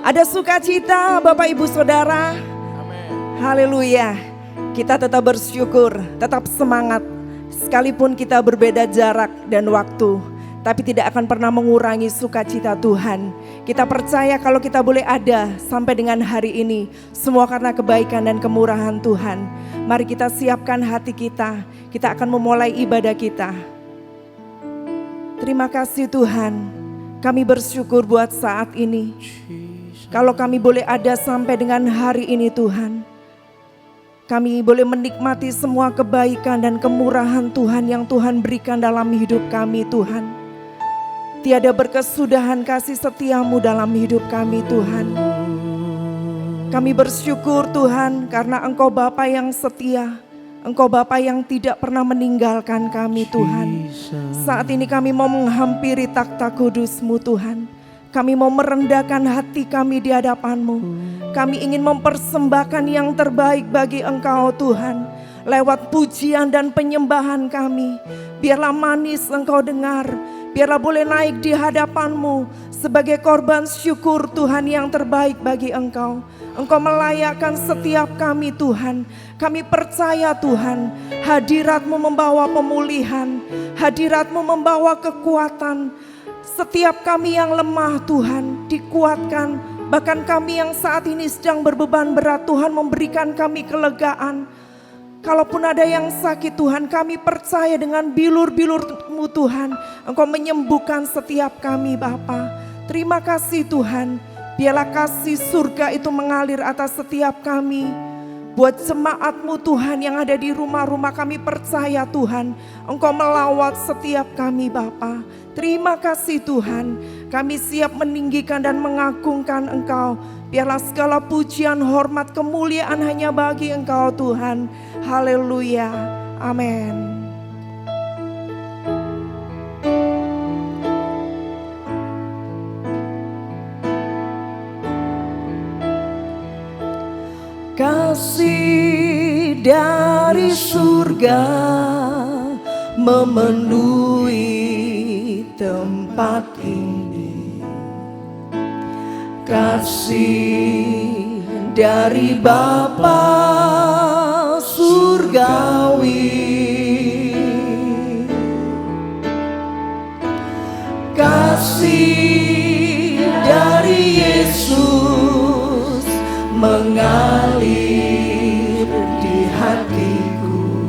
Ada sukacita Bapak Ibu Saudara. Haleluya. Kita tetap bersyukur, tetap semangat. Sekalipun kita berbeda jarak dan waktu, tapi tidak akan pernah mengurangi sukacita Tuhan. Kita percaya kalau kita boleh ada sampai dengan hari ini, semua karena kebaikan dan kemurahan Tuhan. Mari kita siapkan hati kita, kita akan memulai ibadah kita. Terima kasih Tuhan, kami bersyukur buat saat ini. Kalau kami boleh ada sampai dengan hari ini Tuhan, kami boleh menikmati semua kebaikan dan kemurahan Tuhan yang Tuhan berikan dalam hidup kami Tuhan. Tiada berkesudahan kasih setiamu dalam hidup kami Tuhan. Kami bersyukur Tuhan karena Engkau Bapa yang setia, Engkau Bapa yang tidak pernah meninggalkan kami Tuhan. Saat ini kami mau menghampiri takhta kudus-Mu Tuhan. Kami mau merendahkan hati kami di hadapan-Mu. Kami ingin mempersembahkan yang terbaik bagi Engkau Tuhan. Lewat pujian dan penyembahan kami, biarlah manis Engkau dengar. Biarlah boleh naik di hadapan-Mu sebagai korban syukur Tuhan yang terbaik bagi Engkau. Engkau melayakkan setiap kami Tuhan. Kami percaya Tuhan, hadirat-Mu membawa pemulihan, hadirat-Mu membawa kekuatan. Setiap kami yang lemah Tuhan dikuatkan. Bahkan kami yang saat ini sedang berbeban berat, Tuhan memberikan kami kelegaan. Kalaupun ada yang sakit Tuhan, kami percaya dengan bilur-bilur-Mu Tuhan, Engkau menyembuhkan setiap kami Bapa. Terima kasih Tuhan, biarlah kasih surga itu mengalir atas setiap kami. Buat jemaat-Mu Tuhan yang ada di rumah-rumah, kami percaya Tuhan, Engkau melawat setiap kami Bapa. Terima kasih Tuhan, kami siap meninggikan dan mengagungkan Engkau. Biarlah segala pujian, hormat, kemuliaan hanya bagi Engkau Tuhan. Haleluya, amin. Kasih dari surga memenuhi tempat ini. Kasih dari Bapa surgawi, kasih dari Yesus mengalir di hatiku,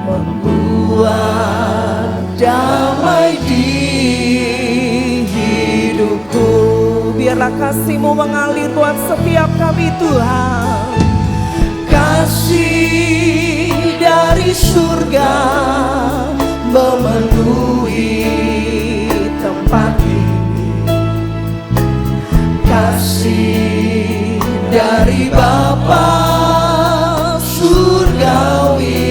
membuat damai di hidupku. Biarlah kasih-Mu mengalir buat setiap kami Tuhan. Kasih dari surga memenuhi tempat ini. Kasih dari Bapa surgawi,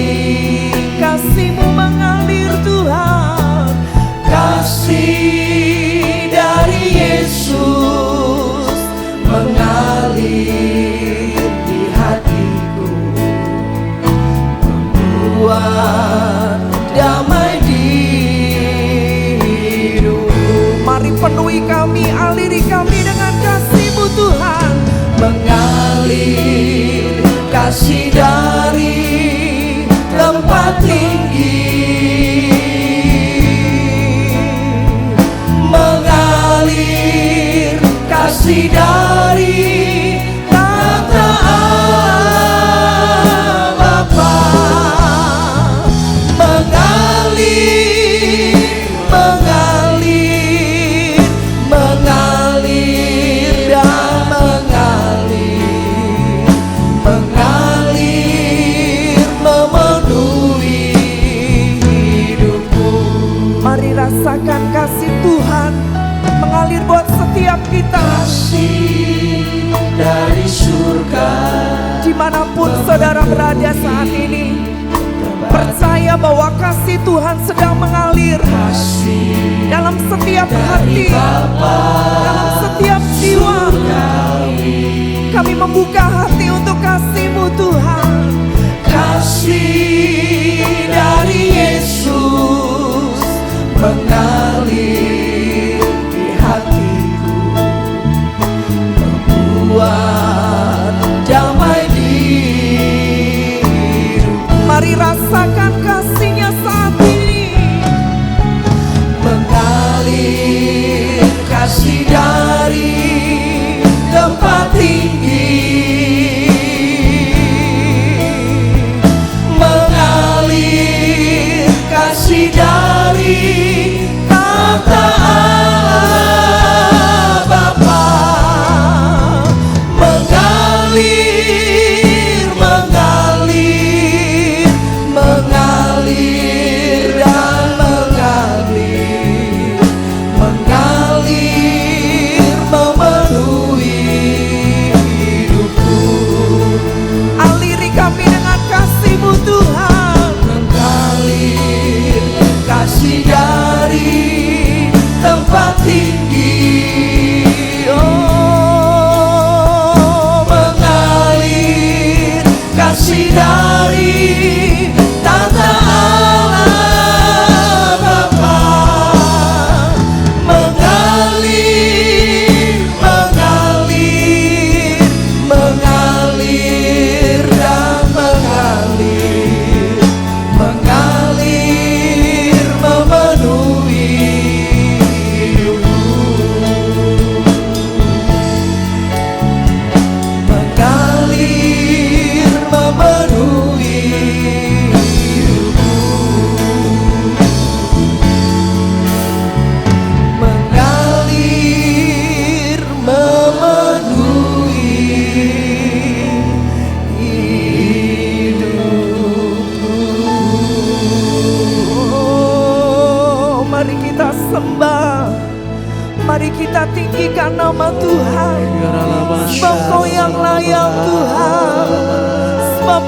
kasih-Mu mengalir Tuhan. Kasih dari Yesus mengalir di hatiku, membuat damai di hidupku. Mari penuhi kami, aliri kami dengan kasih-Mu Tuhan. Mengalir kasih dari tempat tinggi, mengalir kasih dari tahta Allah Bapa. Mengalir, mengalir, mengalir dan mengalir, mengalir memenuhi hidupku. Mari rasakan kasih Tuhan mengalir buat setiap kita. Kasih dari surga, dimanapun saudara berada saat ini, percaya bahwa kasih Tuhan sedang mengalir dalam setiap hati, dalam setiap jiwa. Kami membuka hati untuk kasih-Mu Tuhan. Kasih dari Yesus mengalir di hatiku,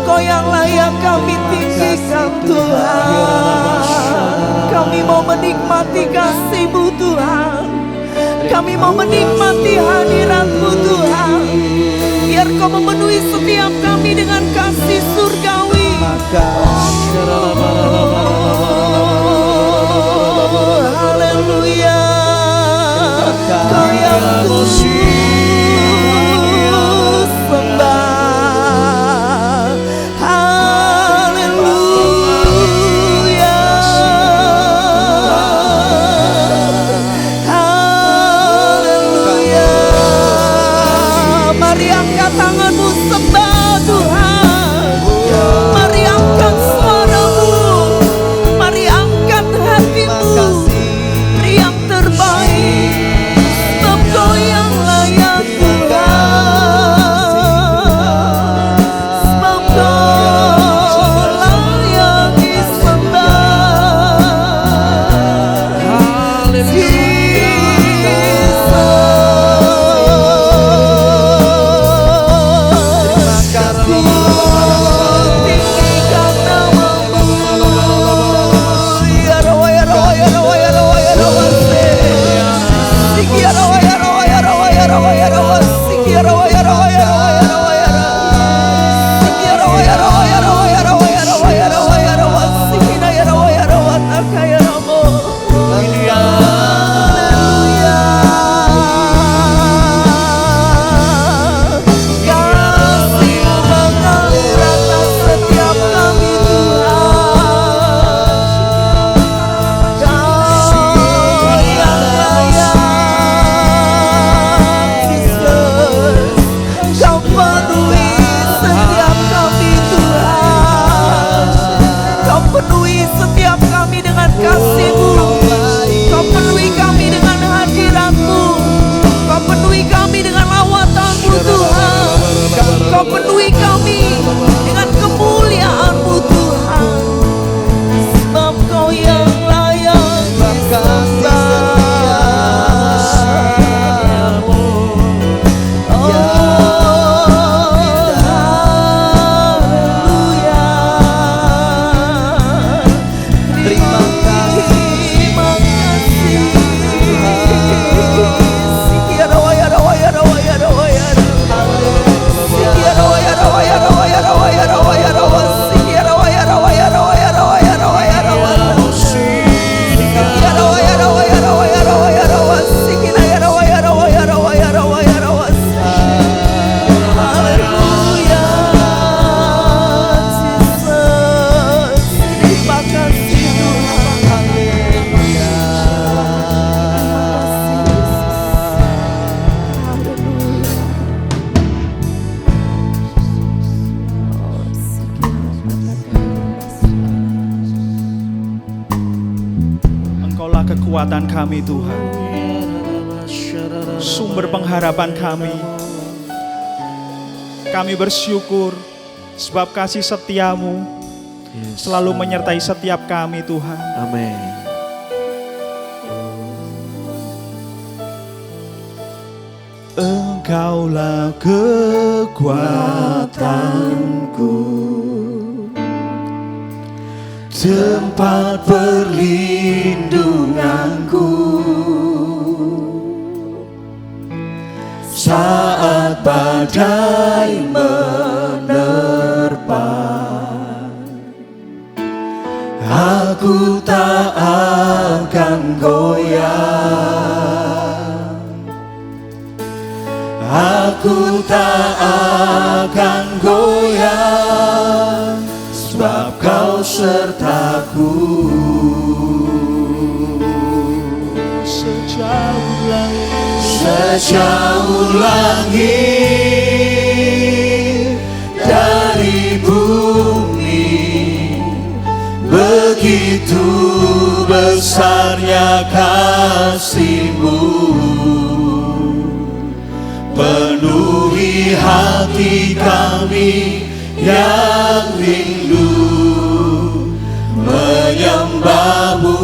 Engkau yang layak kami tinggikan Tuhan. Kami mau menikmati kasih-Mu Tuhan. Kami mau menikmati hadirat-Mu Tuhan. Biar Kau memenuhi setiap kami dengan kasih surgawi. Haleluya. Kau yang ku sembah. Tanganmu sembah Tuhan. Mari angkat suaramu, mari angkat hatimu, beri yang terbaik. Sebab Kau yang layak Tuhan. Sebab Kau layak disembah. Haleluya. Kau penuhi kami dengan kemuliaan-Mu Tuhan. Sebab Kau yang layak disembah. Haleluya. Terima kasih. Kekuatan kami Tuhan, sumber pengharapan kami. Kami bersyukur sebab kasih setia-Mu selalu menyertai setiap kami Tuhan. Amin. Engkaulah kekuatanku, tempat perlindunganku saat badai menerpa. Aku tak akan goyah, aku tak akan goyah, sebab Kau sertaku. Sejauh langit dari bumi, begitu besarnya kasih-Mu. Penuhi hati kami yang rindu menyembah-Mu,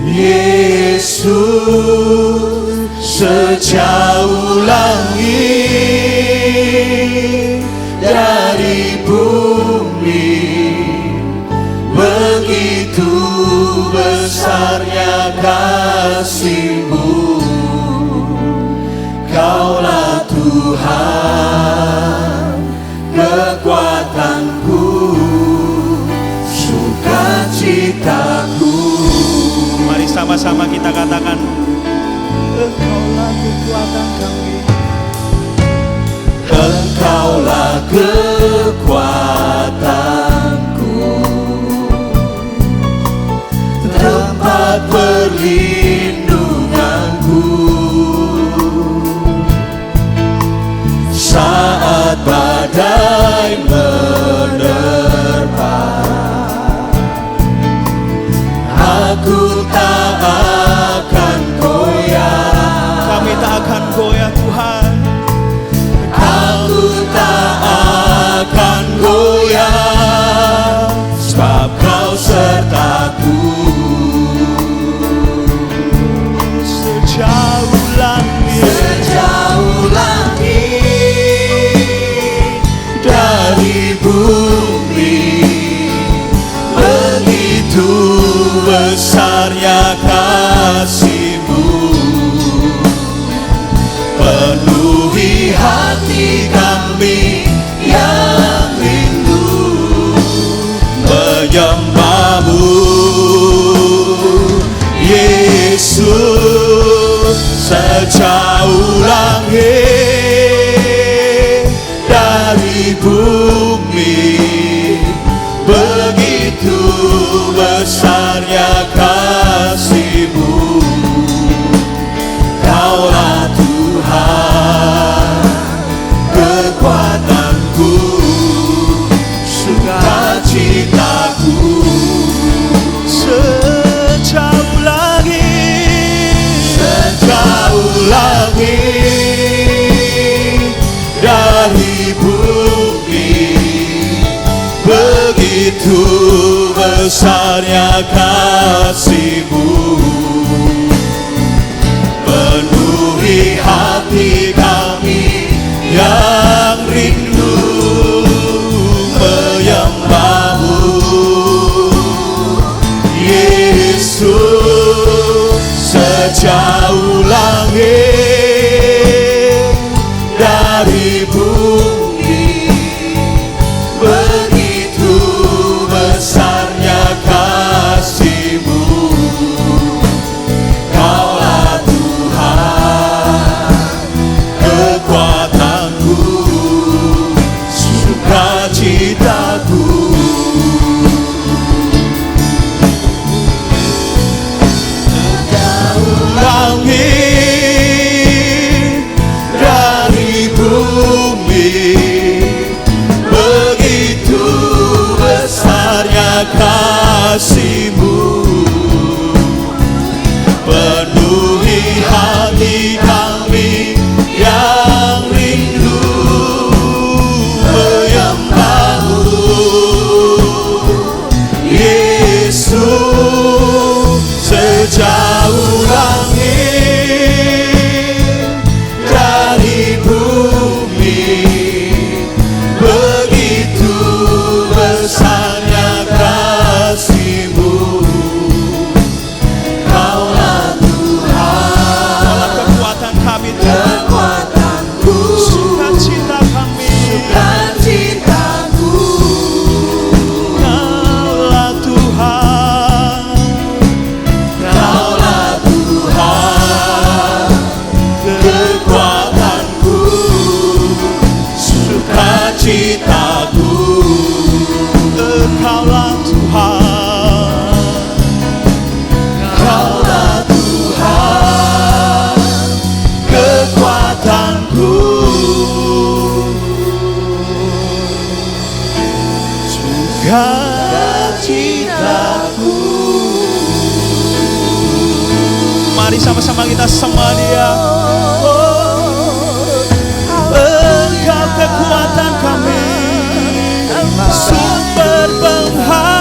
Yesus. Sejauh langit kasih-Mu, Kaulah Tuhan kekuatanku, sukacitaku. Mari sama-sama kita katakan, Engkaulah kekuatan kami. Engkaulah kekuatanku, tempat perlindunganku, saat badai menerpa. Aku tak akan goyah. Kami tak akan goyah Tuhan. Aku tak akan goyah, sebab Kau sertaku. Sejauh langit dari bumi, begitu besarnya kasih-Mu, penuhi hati kami yang rindu menyembah-Mu, Yesus. Sejauh langit dari bumi, begitu besarnya kasih-Mu, Kaulah Tuhan kekuatanku, sukacitaku. sejauh langit dari bumi, begitu besarnya kasih-Mu, penuhi hati kami yang rindu menyembah-Mu, Yesus. Sejauh langit dari bumi, begitu besarnya kasih-Mu, Kaulah Tuhan kekuatanku, sukacitaku. Langit dari bumi, begitu besarnya kasih-Mu, penuhi hati kami yang rindu menyembah-Mu, Yesus. Sejauh langit dari bumi, begitu besarnya kasih-Mu, Kaulah Tuhan kekuatan kami, kekuatanku, sukacita kami. sukacitaku. Kaulah Tuhan, Kaulah Tuhan kekuatanku, sukacitaku. Engkaulah Tuhan, Kaulah Tuhan kekuatanku, sukacitaku. mari sama-sama kita sembah Dia. Engkau kekuatan kami, sumber pengharapan.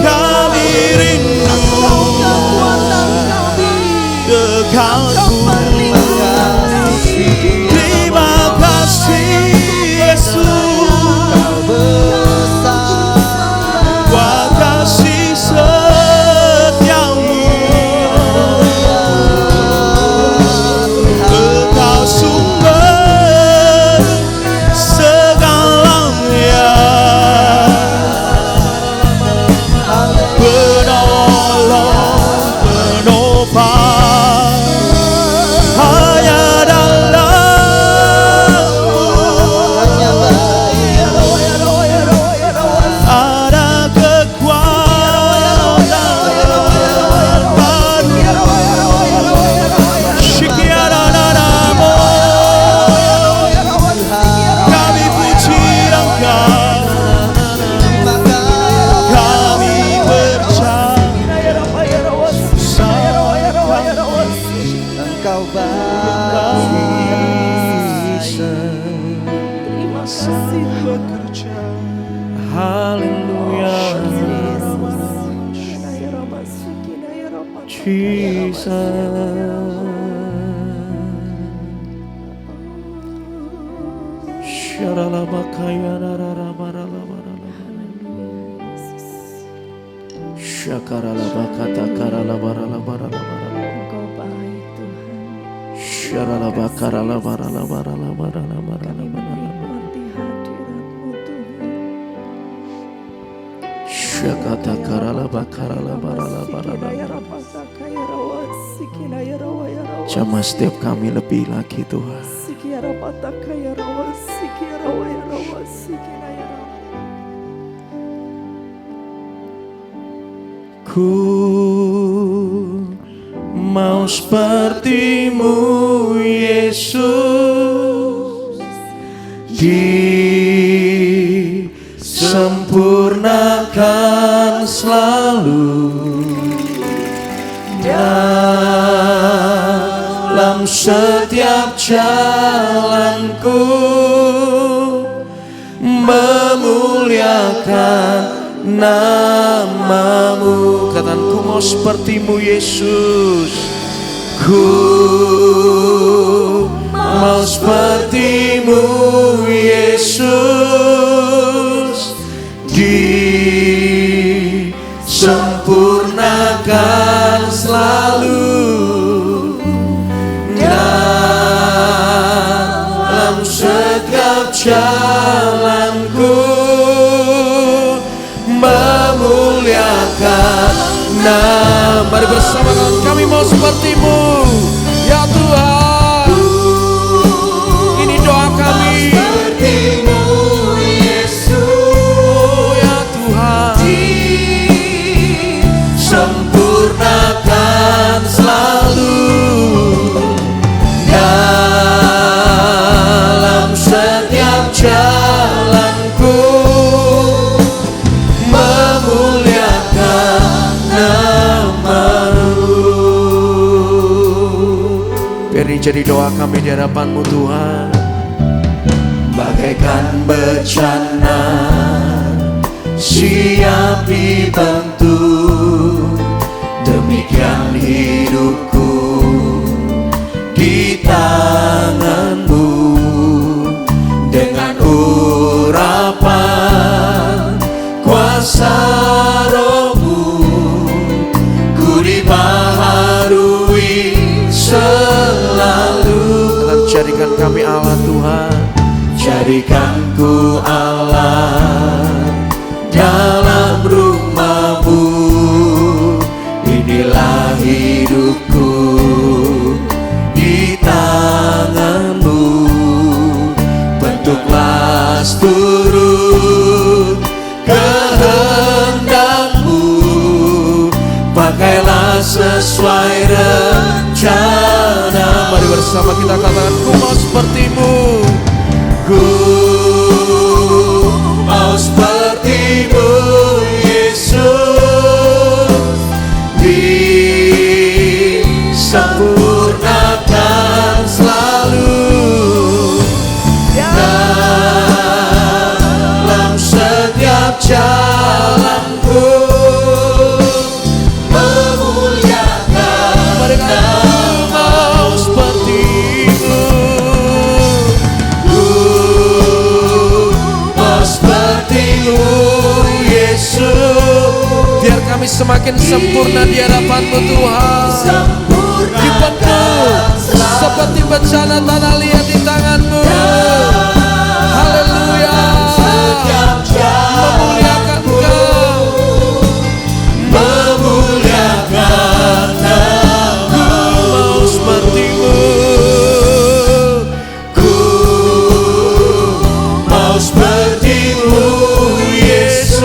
Kami rindu Engkau. Terima kasih Yesus. Engkau baik Tuhan. Kami menikmati hadirat-Mu Tuhan. Jamah setiap kami lebih lagi Tuhan. Ku mau seperti-Mu Yesus, disempurnakan selalu dalam setiap jalanku, memuliakan nama-Mu. Katakan, ku mau seperti-Mu Yesus, ku mau seperti-Mu Yesus, disempurnakan selalu dalam setiap jalanku, memuliakan nama. Mari bersama kami mau seperti-Mu ya Tuhan. Ini doa kami. Seperti-Mu Yesus, ya Tuhan, disempurnakan selalu dalam setiap jalanku, memuliakan nama-Mu. Biar ini jadi doa kami di hadapan-Mu Tuhan. Bagaikan bencana siap dibentuk, demikian hidupku di tangan-Mu. Dengan urapan kuasa Roh-Mu, ku dibaharui selalu. Jadikan kami Allah Tuhan, jadikan ku Allah dalam rumah-Mu. Inilah hidupku di tangan-Mu. Bentuklah seturut kehendak-Mu, pakailah sesuai rencana. Mari bersama kita katakan, ku mau seperti-Mu, ku mau seperti-Mu Yesus, disempurnakan selalu dalam setiap jalanku, memuliakan nama-Mu. Seperti-Mu, ku mau seperti-Mu Yesus. Biar kami semakin sempurna di hadapan-Mu Tuhan, dibentuk seperti bencana tanah liat di tangan-Mu. Haleluya, memuliakan Engkau, memuliakan nama-Mu. Mau seperti-Mu, ku mau seperti-Mu Yesus,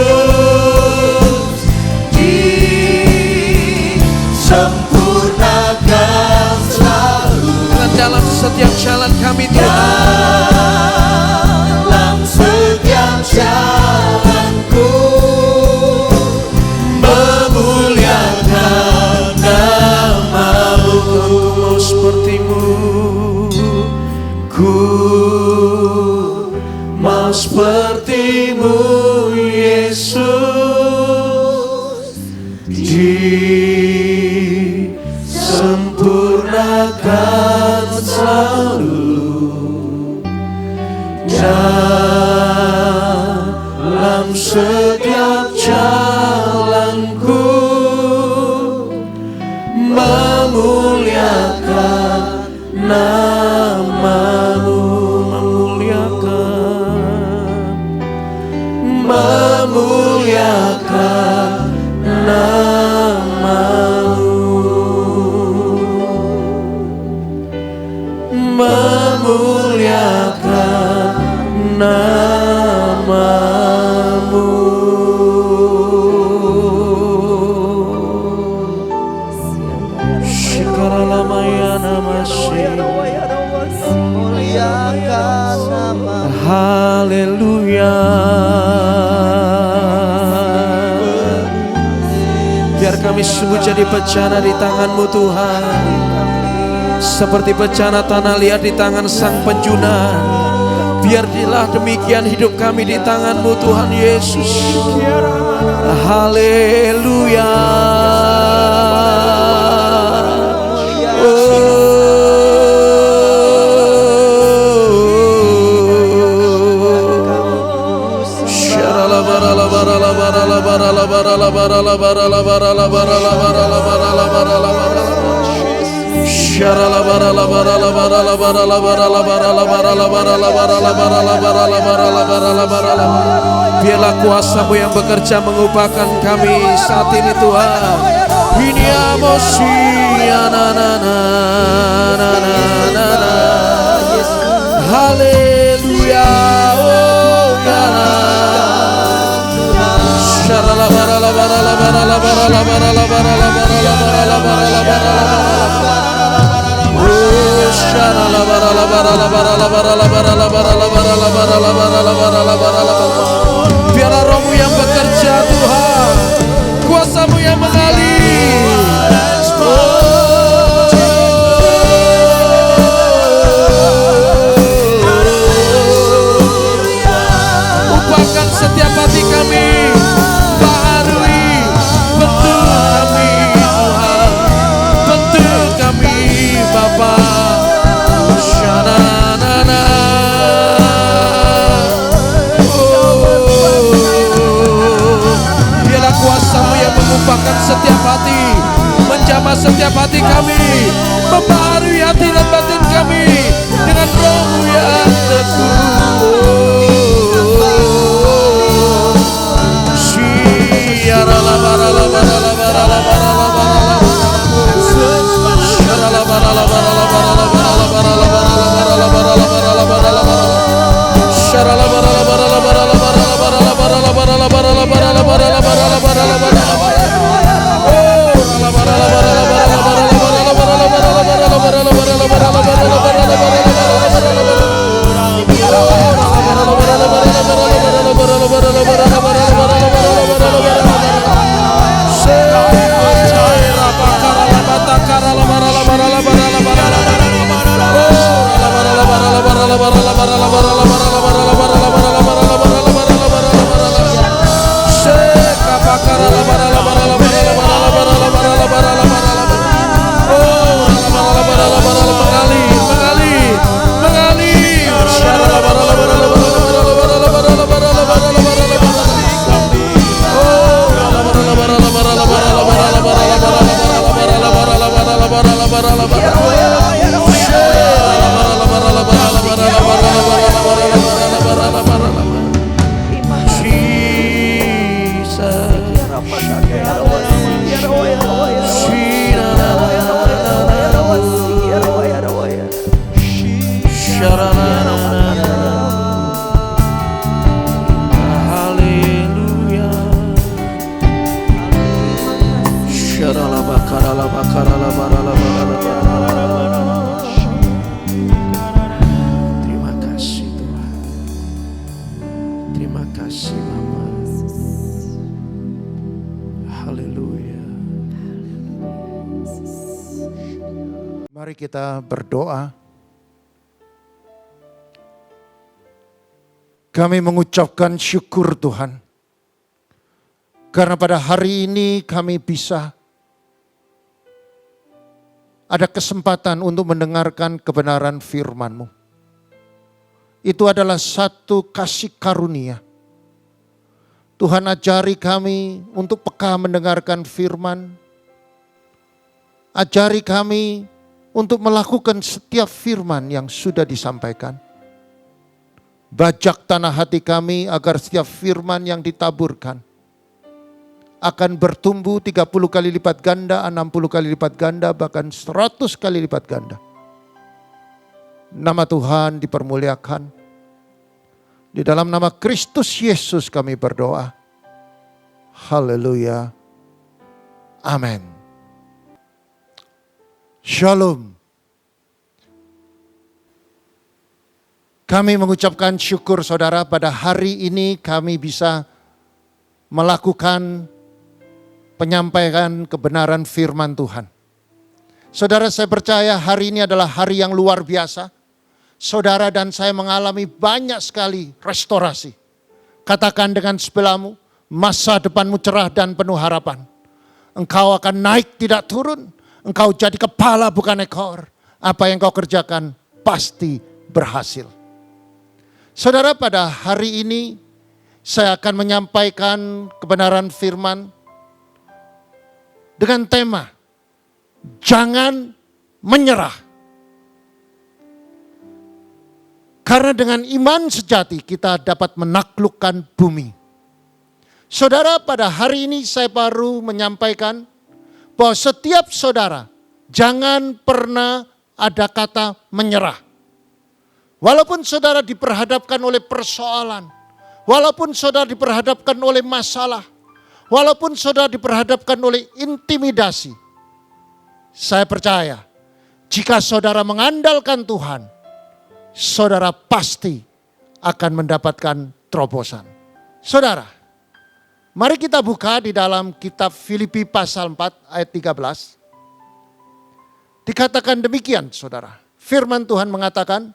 disempurnakan selalu dalam setiap jalan kami Tuhan. Dalam setiap jalanku, memuliakan nama-Mu. Ku mau seperti-Mu, ku mau seperti-Mu Yesus, disempurnakan Biar kami sungguh jadi bencana di tangan-Mu Tuhan. Seperti bencana tanah liat di tangan sang penjuna. Biarlah demikian hidup kami di tangan-Mu Tuhan Yesus. Haleluya. Biarlah kuasa-Mu yang bekerja mengubahkan kami saat ini Tuhan. Ini emosi haleluya. Biarlah Roh-Mu yang bekerja Tuhan, kuasa-Mu yang mengalir. Ubahkan setiap hati kami, baharui, bentuk kami Tuhan, bentuk kami Bapa. Shananana. Biarlah kuasa-Mu yang mengubahkan setiap hati, menjamah setiap hati kami, membaharui hati dan batin kami dengan Roh-Mu yang teguh. Terima kasih Tuhan. Terima kasih Bapa. Haleluya. Mari kita berdoa. Kami mengucapkan syukur Tuhan. Karena pada hari ini kami bisa ada kesempatan untuk mendengarkan kebenaran firman-Mu. Itu adalah satu kasih karunia. Tuhan ajari kami untuk peka mendengarkan firman. Ajari kami untuk melakukan setiap firman yang sudah disampaikan. Bajak tanah hati kami agar setiap firman yang ditaburkan akan bertumbuh 30 kali lipat ganda, 60 kali lipat ganda, bahkan 100 kali lipat ganda. Nama Tuhan dipermuliakan. Di dalam nama Kristus Yesus kami berdoa. Haleluya. Amin. Shalom. Kami mengucapkan syukur saudara, pada hari ini kami bisa melakukan penyampaian kebenaran firman Tuhan. Saudara, saya percaya hari ini adalah hari yang luar biasa. Saudara dan saya mengalami banyak sekali restorasi. Katakan dengan sebelahmu, masa depanmu cerah dan penuh harapan. Engkau akan naik tidak turun. Engkau jadi kepala bukan ekor. Apa yang kau kerjakan pasti berhasil. Saudara, pada hari ini saya akan menyampaikan kebenaran firman dengan tema jangan menyerah. Karena dengan iman sejati kita dapat menaklukkan bumi. Saudara, pada hari ini saya baru menyampaikan bahwa setiap saudara jangan pernah ada kata menyerah. Walaupun saudara diperhadapkan oleh persoalan, walaupun saudara diperhadapkan oleh masalah, walaupun saudara diperhadapkan oleh intimidasi, saya percaya jika saudara mengandalkan Tuhan, saudara pasti akan mendapatkan terobosan. Saudara, mari kita buka di dalam kitab Filipi pasal 4 ayat 13. Dikatakan demikian, saudara. Firman Tuhan mengatakan,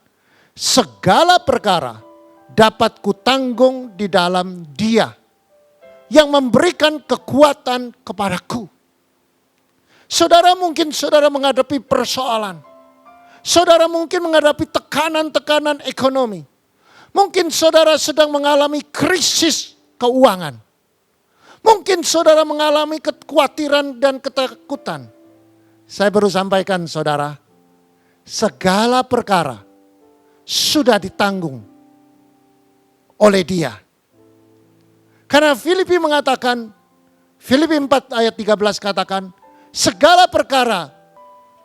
segala perkara dapat kutanggung di dalam Dia yang memberikan kekuatan kepadaku. Saudara, mungkin saudara menghadapi persoalan. Saudara mungkin menghadapi tekanan-tekanan ekonomi. Mungkin saudara sedang mengalami krisis keuangan. Mungkin saudara mengalami kekhawatiran dan ketakutan. Saya baru sampaikan saudara, segala perkara sudah ditanggung oleh Dia. Karena Filipi mengatakan, Filipi 4 ayat 13 katakan, segala perkara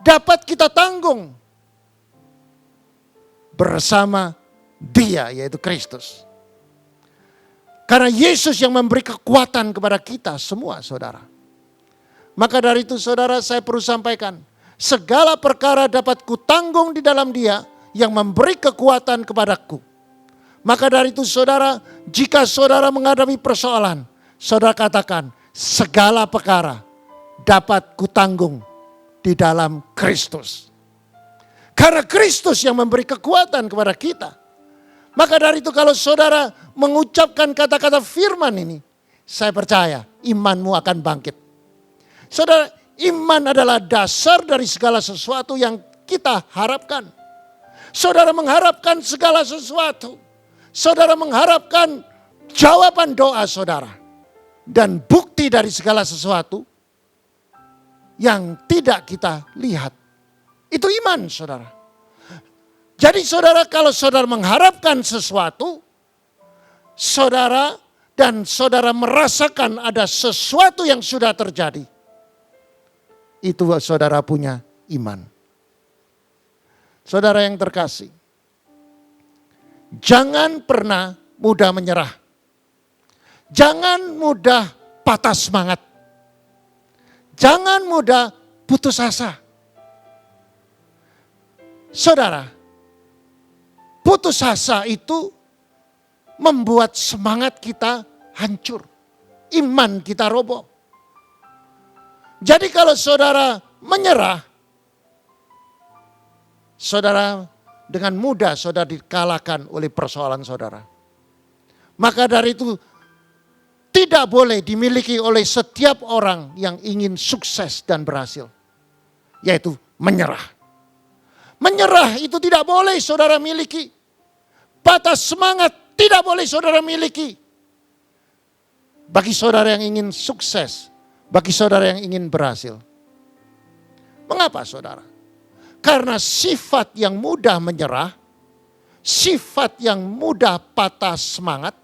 dapat kita tanggung bersama Dia, yaitu Kristus. Karena Yesus yang memberi kekuatan kepada kita semua, saudara. Maka dari itu saudara, saya perlu sampaikan, segala perkara dapat kutanggung di dalam Dia yang memberi kekuatan kepadaku. Maka dari itu saudara, jika saudara menghadapi persoalan, saudara katakan, segala perkara dapat kutanggung di dalam Kristus. Karena Kristus yang memberi kekuatan kepada kita. Maka dari itu kalau saudara mengucapkan kata-kata firman ini, saya percaya imanmu akan bangkit. Saudara, iman adalah dasar dari segala sesuatu yang kita harapkan. Saudara mengharapkan segala sesuatu. Saudara mengharapkan jawaban doa saudara. Dan bukti dari segala sesuatu yang tidak kita lihat. Itu iman saudara. Jadi saudara, kalau saudara mengharapkan sesuatu, saudara dan saudara merasakan ada sesuatu yang sudah terjadi, itu saudara punya iman. Saudara yang terkasih, jangan pernah mudah menyerah. Jangan mudah patah semangat. Jangan mudah putus asa. Saudara, putus asa itu membuat semangat kita hancur. Iman kita roboh. Jadi kalau saudara menyerah, saudara dengan mudah saudara dikalahkan oleh persoalan saudara. Maka dari itu tidak boleh dimiliki oleh setiap orang yang ingin sukses dan berhasil. Yaitu menyerah. Menyerah itu tidak boleh saudara miliki. Patah semangat tidak boleh saudara miliki. Bagi saudara yang ingin sukses, bagi saudara yang ingin berhasil. Mengapa saudara? Karena sifat yang mudah menyerah, sifat yang mudah patah semangat,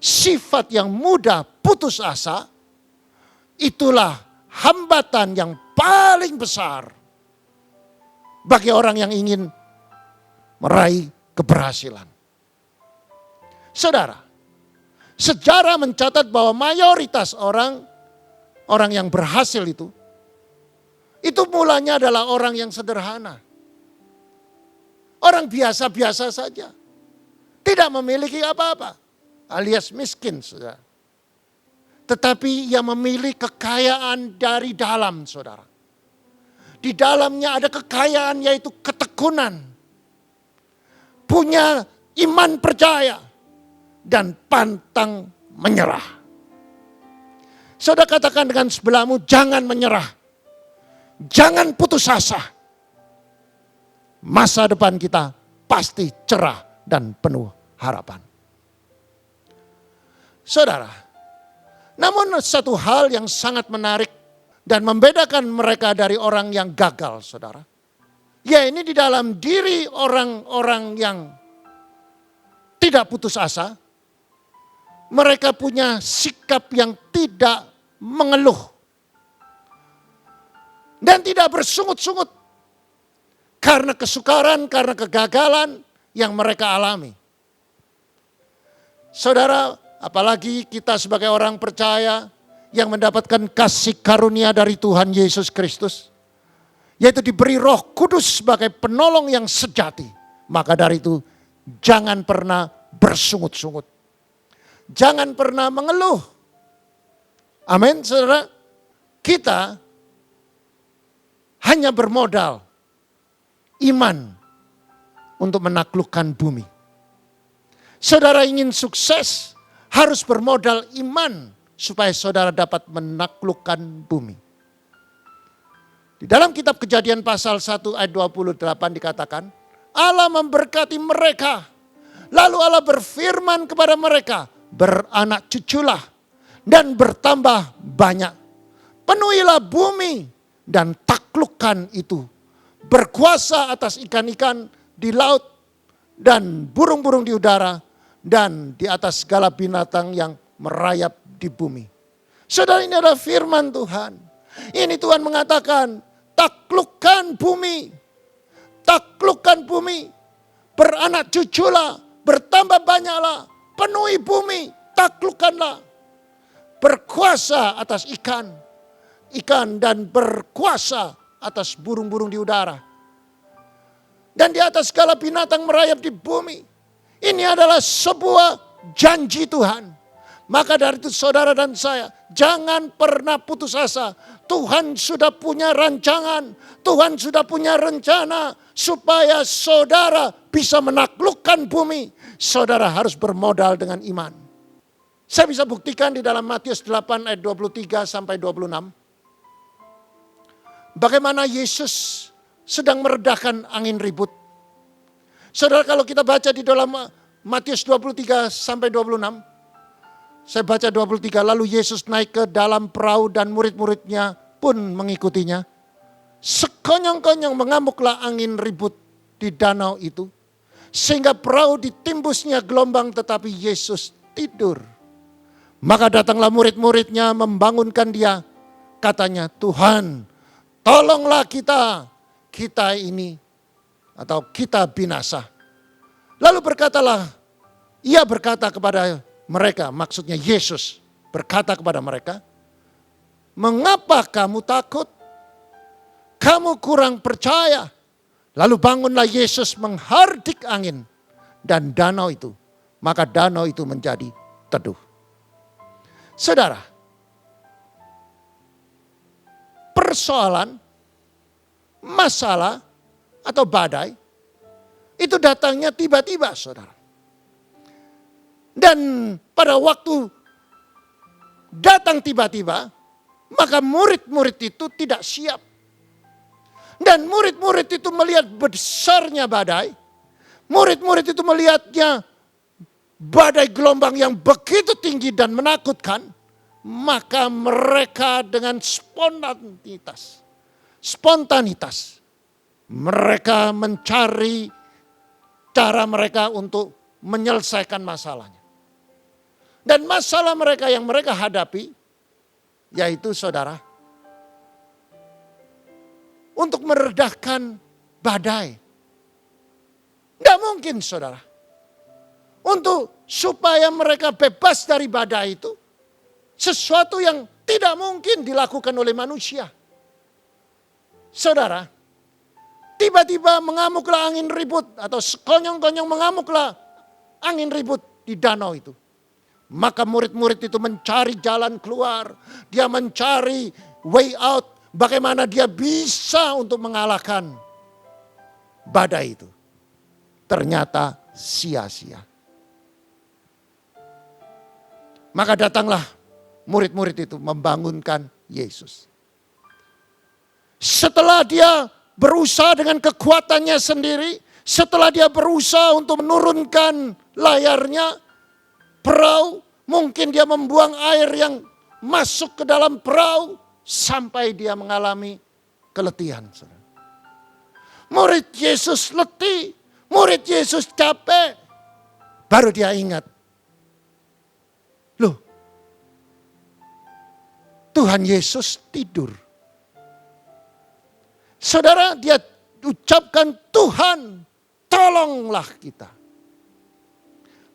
sifat yang mudah putus asa, itulah hambatan yang paling besar bagi orang yang ingin meraih keberhasilan. Saudara, sejarah mencatat bahwa mayoritas orang yang berhasil itu mulanya adalah orang yang sederhana. Orang biasa-biasa saja. Tidak memiliki apa-apa. Alias miskin, saudara. Tetapi ia memilih kekayaan dari dalam, saudara. Di dalamnya ada kekayaan, yaitu ketekunan. Punya iman percaya dan pantang menyerah. Saudara katakan dengan sebelahmu, jangan menyerah. Jangan putus asa. Masa depan kita pasti cerah dan penuh harapan. Saudara, namun satu hal yang sangat menarik dan membedakan mereka dari orang yang gagal, saudara. Ya, ini di dalam diri orang-orang yang tidak putus asa. Mereka punya sikap yang tidak mengeluh. Dan tidak bersungut-sungut. Karena kesukaran, karena kegagalan yang mereka alami. Saudara, apalagi kita sebagai orang percaya yang mendapatkan kasih karunia dari Tuhan Yesus Kristus. Yaitu diberi Roh Kudus sebagai penolong yang sejati. Maka dari itu jangan pernah bersungut-sungut. Jangan pernah mengeluh. Amin, saudara. Kita hanya bermodal iman untuk menaklukkan bumi. Saudara ingin sukses, harus bermodal iman supaya saudara dapat menaklukkan bumi. Di dalam kitab Kejadian pasal 1 ayat 28 dikatakan, Allah memberkati mereka. Lalu Allah berfirman kepada mereka, beranak cuculah dan bertambah banyak. Penuhilah bumi dan taklukkan itu. Berkuasa atas ikan-ikan di laut dan burung-burung di udara dan di atas segala binatang yang merayap di bumi. Saudara, ini adalah firman Tuhan. Ini Tuhan mengatakan, taklukkan bumi. Taklukkan bumi. Beranak cuculah, bertambah banyaklah. Penuhi bumi, taklukkanlah. Berkuasa atas ikan dan berkuasa atas burung-burung di udara. Dan di atas segala binatang merayap di bumi. Ini adalah sebuah janji Tuhan. Maka dari itu saudara dan saya, jangan pernah putus asa. Tuhan sudah punya rancangan, Tuhan sudah punya rencana supaya saudara bisa menaklukkan bumi. Saudara harus bermodal dengan iman. Saya bisa buktikan di dalam Matius 8 ayat 23 sampai 26. Bagaimana Yesus sedang meredahkan angin ribut. Saudara, kalau kita baca di dalam Matius 23 sampai 26. Saya baca 23, lalu Yesus naik ke dalam perahu dan murid-muridnya pun mengikutinya. Sekonyong-konyong mengamuklah angin ribut di danau itu. Sehingga perahu ditimbusnya gelombang tetapi Yesus tidur. Maka datanglah murid-muridnya membangunkan dia. Katanya, Tuhan, tolonglah kita ini atau kita binasa. Lalu ia berkata kepada mereka, maksudnya Yesus berkata kepada mereka, mengapa kamu takut? Kamu kurang percaya. Lalu bangunlah Yesus menghardik angin dan danau itu. Maka danau itu menjadi teduh. Saudara, persoalan, masalah atau badai itu datangnya tiba-tiba, saudara. Dan pada waktu datang tiba-tiba, maka murid-murid itu tidak siap. Dan murid-murid itu melihat besarnya badai. Murid-murid itu melihatnya badai gelombang yang begitu tinggi dan menakutkan. Maka mereka dengan spontanitas. Mereka mencari cara mereka untuk menyelesaikan masalahnya. Dan masalah mereka yang mereka hadapi, yaitu saudara, untuk meredahkan badai. Tidak mungkin saudara. Untuk supaya mereka bebas dari badai itu, sesuatu yang tidak mungkin dilakukan oleh manusia. Saudara, tiba-tiba mengamuklah angin ribut atau sekonyong-konyong mengamuklah angin ribut di danau itu. Maka murid-murid itu mencari jalan keluar. Dia mencari way out. Bagaimana dia bisa untuk mengalahkan badai itu. Ternyata sia-sia. Maka datanglah murid-murid itu membangunkan Yesus. Setelah dia berusaha dengan kekuatannya sendiri, setelah dia berusaha untuk menurunkan layarnya, perahu, mungkin dia membuang air yang masuk ke dalam perahu, sampai dia mengalami keletihan. Murid Yesus letih, murid Yesus capek, baru dia ingat, loh, Tuhan Yesus tidur. Saudara, dia ucapkan, Tuhan tolonglah kita.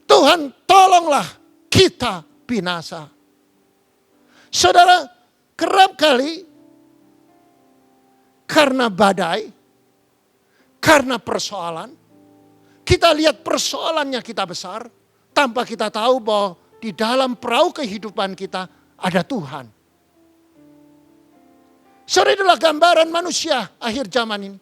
Tuhan tolonglah kita binasa. Saudara, kerap kali karena badai, karena persoalan, kita lihat persoalannya kita besar, tanpa kita tahu bahwa di dalam perahu kehidupan kita ada Tuhan. Saudara, itulah gambaran manusia akhir zaman ini.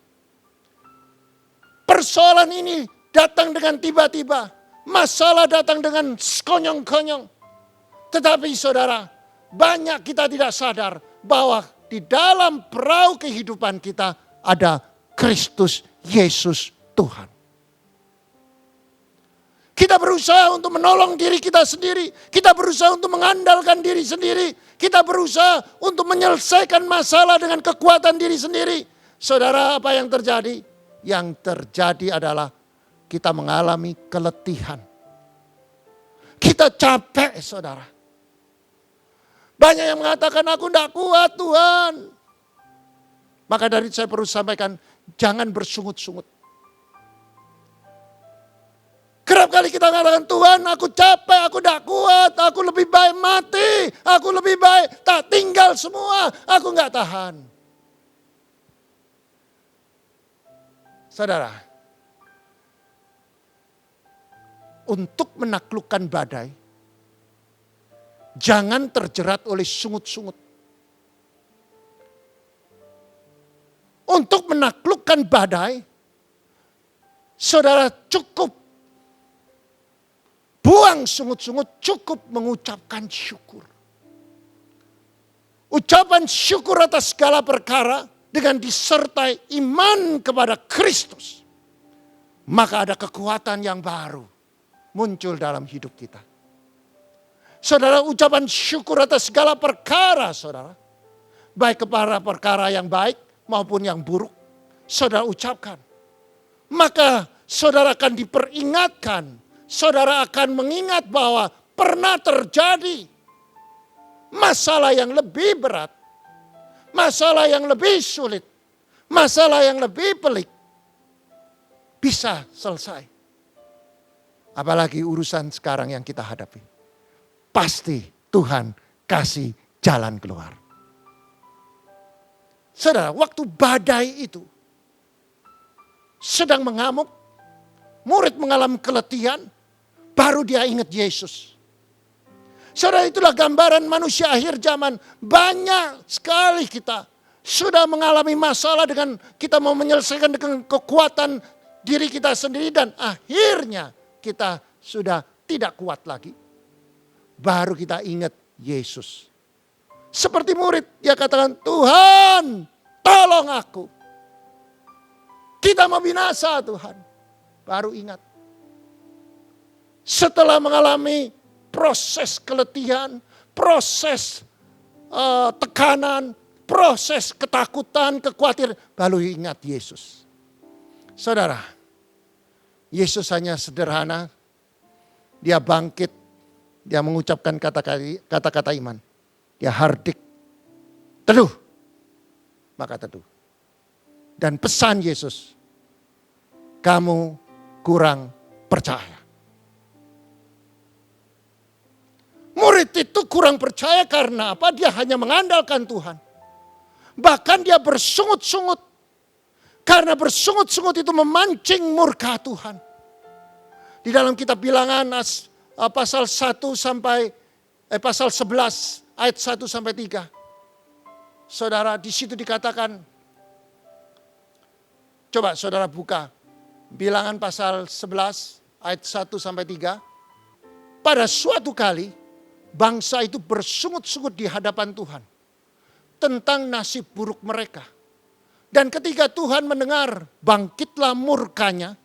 Persoalan ini datang dengan tiba-tiba. Masalah datang dengan sekonyong-konyong. Tetapi saudara, banyak kita tidak sadar bahwa di dalam perahu kehidupan kita ada Kristus Yesus Tuhan. Kita berusaha untuk menolong diri kita sendiri. Kita berusaha untuk mengandalkan diri sendiri. Kita berusaha untuk menyelesaikan masalah dengan kekuatan diri sendiri. Saudara, apa yang terjadi? Yang terjadi adalah kita mengalami keletihan. Kita capek, saudara. Banyak yang mengatakan, aku tidak kuat Tuhan. Maka dari itu saya perlu sampaikan, jangan bersungut-sungut. Kerap kali kita mengatakan, Tuhan aku capek, aku tidak kuat, aku lebih baik mati, aku lebih baik tak tinggal semua, aku nggak tahan. Saudara, untuk menaklukkan badai, jangan terjerat oleh sungut-sungut. Untuk menaklukkan badai, saudara cukup buang sungut-sungut, cukup mengucapkan syukur. Ucapan syukur atas segala perkara dengan disertai iman kepada Kristus. Maka ada kekuatan yang baru muncul dalam hidup kita. Saudara, ucapan syukur atas segala perkara, saudara. Baik kepada perkara yang baik maupun yang buruk, saudara ucapkan. Maka saudara akan diperingatkan. Saudara akan mengingat bahwa pernah terjadi masalah yang lebih berat, masalah yang lebih sulit, masalah yang lebih pelik, bisa selesai. Apalagi urusan sekarang yang kita hadapi. Pasti Tuhan kasih jalan keluar. Saudara, waktu badai itu sedang mengamuk, murid mengalami keletihan, baru dia ingat Yesus. Saudara, itulah gambaran manusia akhir zaman. Banyak sekali kita sudah mengalami masalah dengan kita mau menyelesaikan dengan kekuatan diri kita sendiri. Dan akhirnya kita sudah tidak kuat lagi. Baru kita ingat Yesus. Seperti murid, dia katakan, Tuhan tolong aku. Kita mau binasa Tuhan. Baru ingat. Setelah mengalami proses keletihan, proses tekanan, proses ketakutan, kekhawatiran, baru ingat Yesus. Saudara, Yesus hanya sederhana, dia bangkit, dia mengucapkan kata-kata iman. Dia hardik, teduh, maka teduh. Dan pesan Yesus, kamu kurang percaya. Murid itu kurang percaya karena apa? Dia hanya mengandalkan Tuhan. Bahkan dia bersungut-sungut. Karena bersungut-sungut itu memancing murka Tuhan. Di dalam kitab Bilangan pasal 1 sampai pasal 11 ayat 1 sampai 3. Saudara, di situ dikatakan, coba saudara buka Bilangan pasal 11 ayat 1 sampai 3. Pada suatu kali bangsa itu bersungut-sungut di hadapan Tuhan tentang nasib buruk mereka. Dan ketika Tuhan mendengar, bangkitlah murkanya,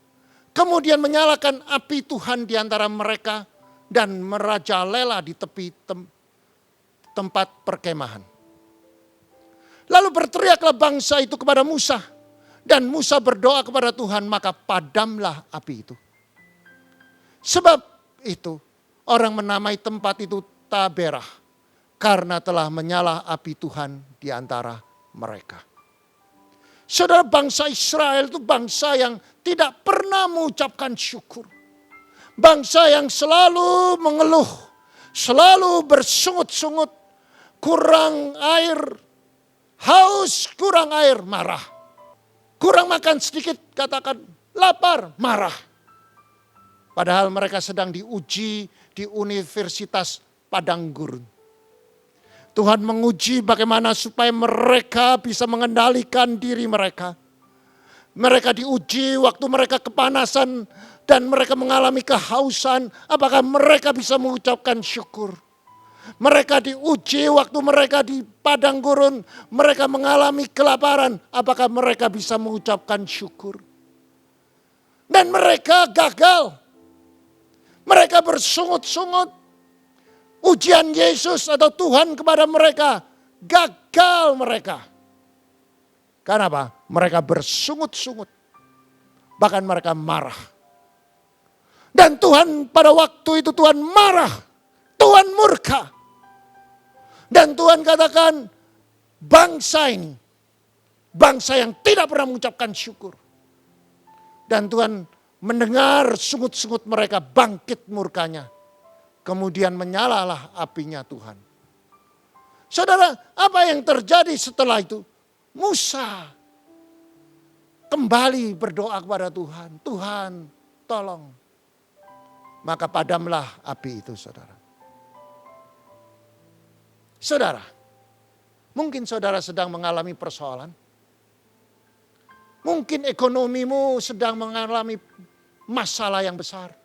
kemudian menyalakan api Tuhan di antara mereka dan merajalela di tepi tempat perkemahan. Lalu berteriaklah bangsa itu kepada Musa, dan Musa berdoa kepada Tuhan, maka padamlah api itu. Sebab itu orang menamai tempat itu Taberah, karena telah menyala api Tuhan di antara mereka. Saudara, bangsa Israel itu bangsa yang tidak pernah mengucapkan syukur. Bangsa yang selalu mengeluh, selalu bersungut-sungut, kurang air, haus, kurang air, marah. Kurang makan sedikit, katakan lapar, marah. Padahal mereka sedang diuji di Universitas Padang Gurun. Tuhan menguji bagaimana supaya mereka bisa mengendalikan diri mereka. Mereka diuji waktu mereka kepanasan dan mereka mengalami kehausan. Apakah mereka bisa mengucapkan syukur? Mereka diuji waktu mereka di padang gurun. Mereka mengalami kelaparan. Apakah mereka bisa mengucapkan syukur? Dan mereka gagal. Mereka bersungut-sungut. Ujian Yesus atau Tuhan kepada mereka, gagal mereka. Karena apa? Mereka bersungut-sungut. Bahkan mereka marah. Dan Tuhan pada waktu itu Tuhan marah. Tuhan murka. Dan Tuhan katakan, bangsa ini, bangsa yang tidak pernah mengucapkan syukur. Dan Tuhan mendengar sungut-sungut mereka, bangkit murkanya. Kemudian menyalalah apinya Tuhan. Saudara, apa yang terjadi setelah itu? Musa kembali berdoa kepada Tuhan. Tuhan, tolong. Maka padamlah api itu, saudara. Saudara, mungkin saudara sedang mengalami persoalan. Mungkin ekonomimu sedang mengalami masalah yang besar.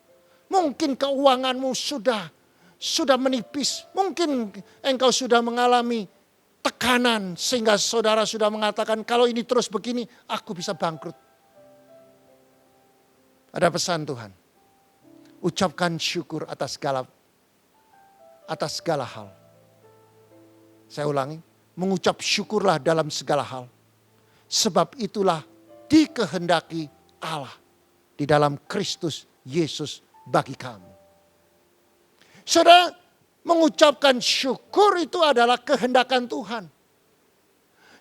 Mungkin keuanganmu sudah menipis. Mungkin engkau sudah mengalami tekanan sehingga saudara sudah mengatakan kalau ini terus begini aku bisa bangkrut. Ada pesan Tuhan. Ucapkan syukur atas segala hal. Saya ulangi, mengucap syukurlah dalam segala hal. Sebab itulah dikehendaki Allah di dalam Kristus Yesus bagi kamu. Saudara, mengucapkan syukur itu adalah kehendakan Tuhan.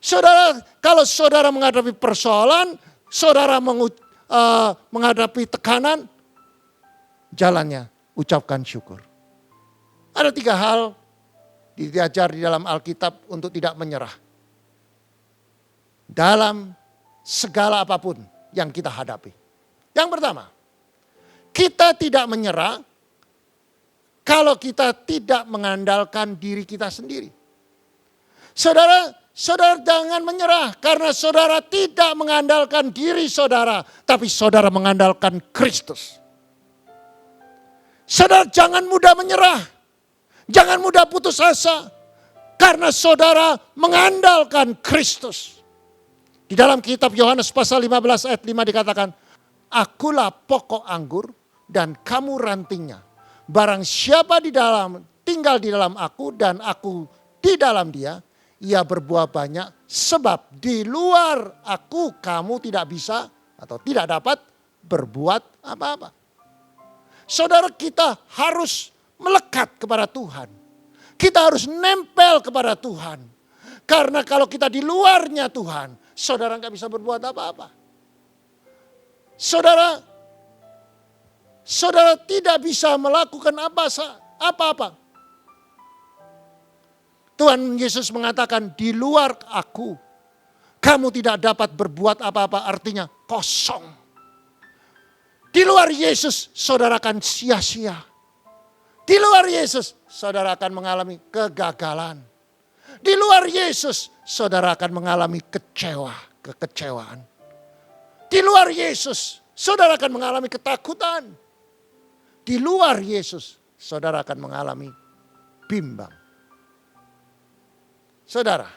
Saudara, kalau saudara menghadapi persoalan, saudara menghadapi tekanan, jalannya ucapkan syukur. Ada 3 hal diajar di dalam Alkitab untuk tidak menyerah. Dalam segala apapun yang kita hadapi. Yang pertama, kita tidak menyerah kalau kita tidak mengandalkan diri kita sendiri. Saudara jangan menyerah karena saudara tidak mengandalkan diri saudara, tapi saudara mengandalkan Kristus. Saudara jangan mudah menyerah, jangan mudah putus asa karena saudara mengandalkan Kristus. Di dalam kitab Yohanes pasal 15 ayat 5 dikatakan, akulah pokok anggur dan kamu rantingnya. Barang siapa tinggal di dalam aku dan aku di dalam dia, ia berbuah banyak. Sebab di luar aku kamu tidak bisa atau tidak dapat berbuat apa-apa. Saudara, kita harus melekat kepada Tuhan. Kita harus nempel kepada Tuhan. Karena kalau kita di luarnya Tuhan, saudara nggak bisa berbuat apa-apa. Saudara tidak bisa melakukan apa-apa. Tuhan Yesus mengatakan, di luar aku, kamu tidak dapat berbuat apa-apa, artinya kosong. Di luar Yesus, saudara akan sia-sia. Di luar Yesus, saudara akan mengalami kegagalan. Di luar Yesus, saudara akan mengalami kekecewaan. Di luar Yesus, saudara akan mengalami ketakutan. Di luar Yesus, saudara akan mengalami bimbang. Saudara,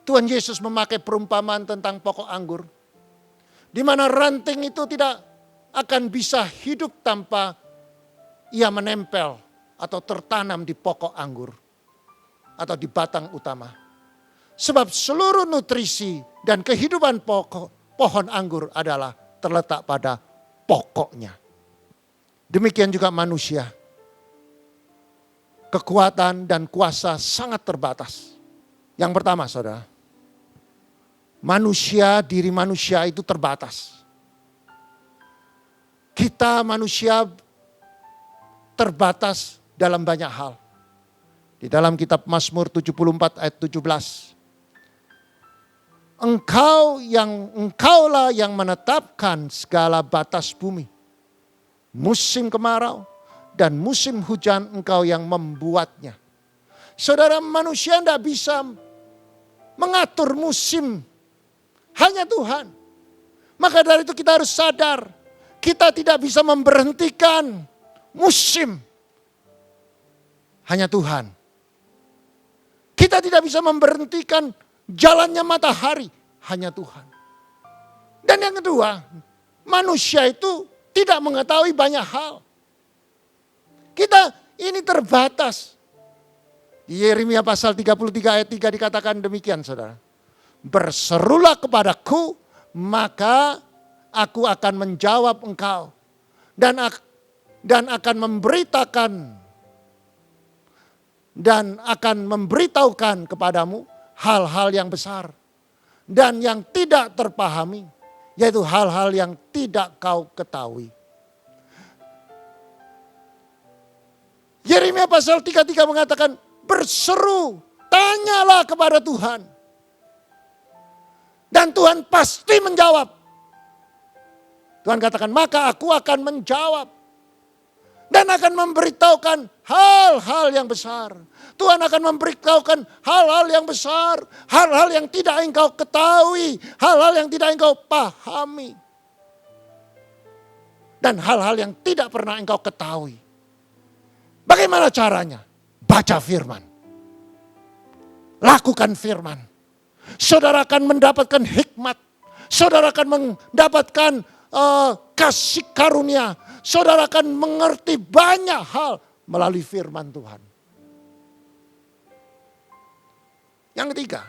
Tuhan Yesus memakai perumpamaan tentang pokok anggur, di mana ranting itu tidak akan bisa hidup tanpa ia menempel atau tertanam di pokok anggur atau di batang utama. Sebab seluruh nutrisi dan kehidupan pohon anggur adalah terletak pada pokoknya. Demikian juga manusia. Kekuatan dan kuasa sangat terbatas. Yang pertama, saudara, diri manusia itu terbatas. Kita manusia terbatas dalam banyak hal. Di dalam kitab Mazmur 74 ayat 17. Engkaulah yang menetapkan segala batas bumi. Musim kemarau dan musim hujan engkau yang membuatnya. Saudara, manusia tidak bisa mengatur musim. Hanya Tuhan. Maka dari itu kita harus sadar. Kita tidak bisa memberhentikan musim. Hanya Tuhan. Kita tidak bisa memberhentikan jalannya matahari. Hanya Tuhan. Dan yang kedua, manusia itu tidak mengetahui banyak hal. Kita ini terbatas. Di Yeremia pasal 33 ayat 3 dikatakan demikian, saudara. Berserulah kepadaku, maka aku akan menjawab engkau. Dan akan memberitahukan kepadamu hal-hal yang besar. Dan yang tidak terpahami, yaitu hal-hal yang tidak kau ketahui. Yeremia pasal 33 mengatakan, berseru, tanyalah kepada Tuhan. Dan Tuhan pasti menjawab. Tuhan katakan, maka aku akan menjawab. Dan akan memberitahukan hal-hal yang besar. Tuhan akan memberitahukan hal-hal yang besar. Hal-hal yang tidak engkau ketahui. Hal-hal yang tidak engkau pahami. Dan hal-hal yang tidak pernah engkau ketahui. Bagaimana caranya? Baca firman. Lakukan firman. Saudara akan mendapatkan hikmat. Saudara akan mendapatkan kasih karunia. Saudara akan mengerti banyak hal melalui firman Tuhan. Yang ketiga,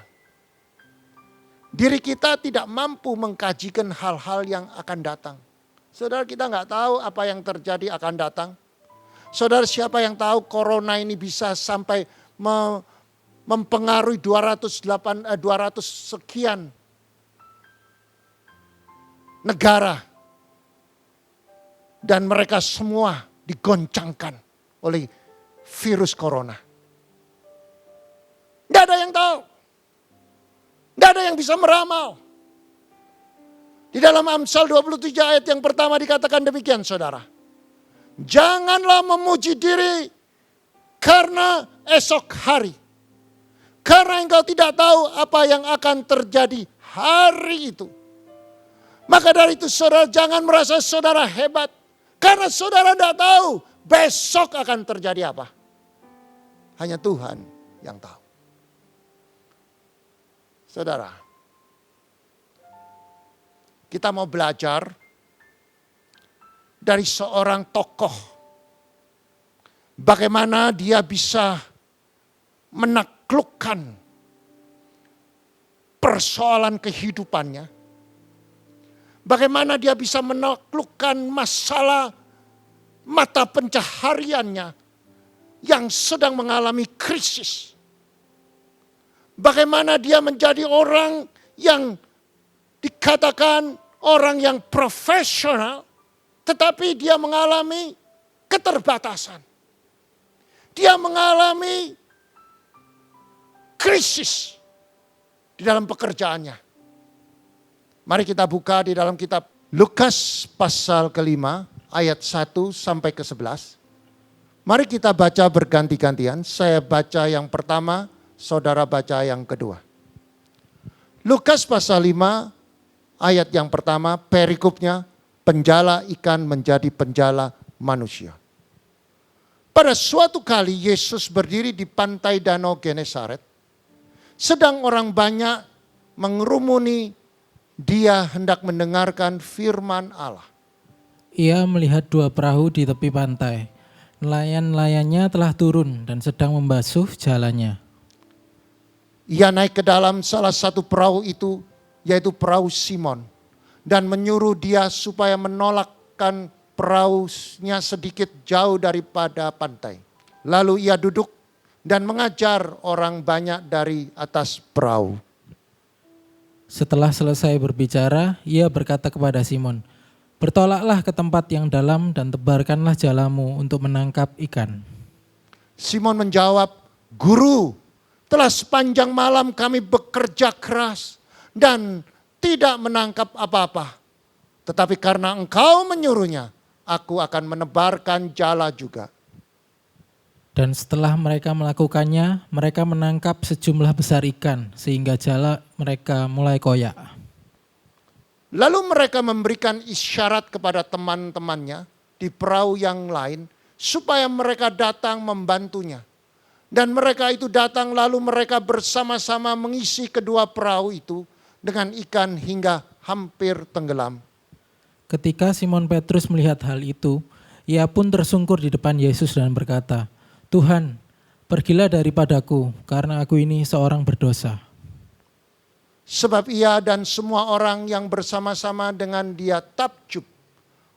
diri kita tidak mampu mengkajikan hal-hal yang akan datang. Saudara, kita nggak tahu apa yang terjadi akan datang. Saudara, siapa yang tahu corona ini bisa sampai mempengaruhi 200 sekian negara. Dan mereka semua digoncangkan oleh virus corona. Tidak ada yang tahu. Tidak ada yang bisa meramal. Di dalam Amsal 27 ayat yang pertama dikatakan demikian, saudara. Janganlah memuji diri karena esok hari. Karena engkau tidak tahu apa yang akan terjadi hari itu. Maka dari itu saudara jangan merasa saudara hebat. Karena saudara tidak tahu besok akan terjadi apa. Hanya Tuhan yang tahu. Saudara, kita mau belajar dari seorang tokoh. Bagaimana dia bisa menaklukkan persoalan kehidupannya. Bagaimana dia bisa menaklukkan masalah mata pencahariannya yang sedang mengalami krisis. Bagaimana dia menjadi orang yang dikatakan orang yang profesional, tetapi dia mengalami keterbatasan. Dia mengalami krisis di dalam pekerjaannya. Mari kita buka di dalam kitab Lukas pasal ke-5 ayat 1 sampai ke-11. Mari kita baca berganti-gantian. Saya baca yang pertama, saudara baca yang kedua. Lukas pasal 5 ayat yang pertama, perikopnya, penjala ikan menjadi penjala manusia. Pada suatu kali Yesus berdiri di pantai Danau Genesaret. Sedang orang banyak mengerumuni, dia hendak mendengarkan firman Allah. Ia melihat 2 perahu di tepi pantai. Nelayan-nelayannya telah turun dan sedang membasuh jalannya. Ia naik ke dalam salah satu perahu itu, yaitu perahu Simon, dan menyuruh dia supaya menolakkan perahunya sedikit jauh daripada pantai. Lalu ia duduk dan mengajar orang banyak dari atas perahu. Setelah selesai berbicara, ia berkata kepada Simon, "Bertolaklah ke tempat yang dalam dan tebarkanlah jalamu untuk menangkap ikan." Simon menjawab, "Guru, telah sepanjang malam kami bekerja keras dan tidak menangkap apa-apa. Tetapi karena engkau menyuruhnya, aku akan menebarkan jala juga." Dan setelah mereka melakukannya, mereka menangkap sejumlah besar ikan sehingga jala mereka mulai koyak. Lalu mereka memberikan isyarat kepada teman-temannya di perahu yang lain supaya mereka datang membantunya. Dan mereka itu datang lalu mereka bersama-sama mengisi kedua perahu itu dengan ikan hingga hampir tenggelam. Ketika Simon Petrus melihat hal itu, ia pun tersungkur di depan Yesus dan berkata, "Tuhan, pergilah daripadaku karena aku ini seorang berdosa." Sebab ia dan semua orang yang bersama-sama dengan dia takjub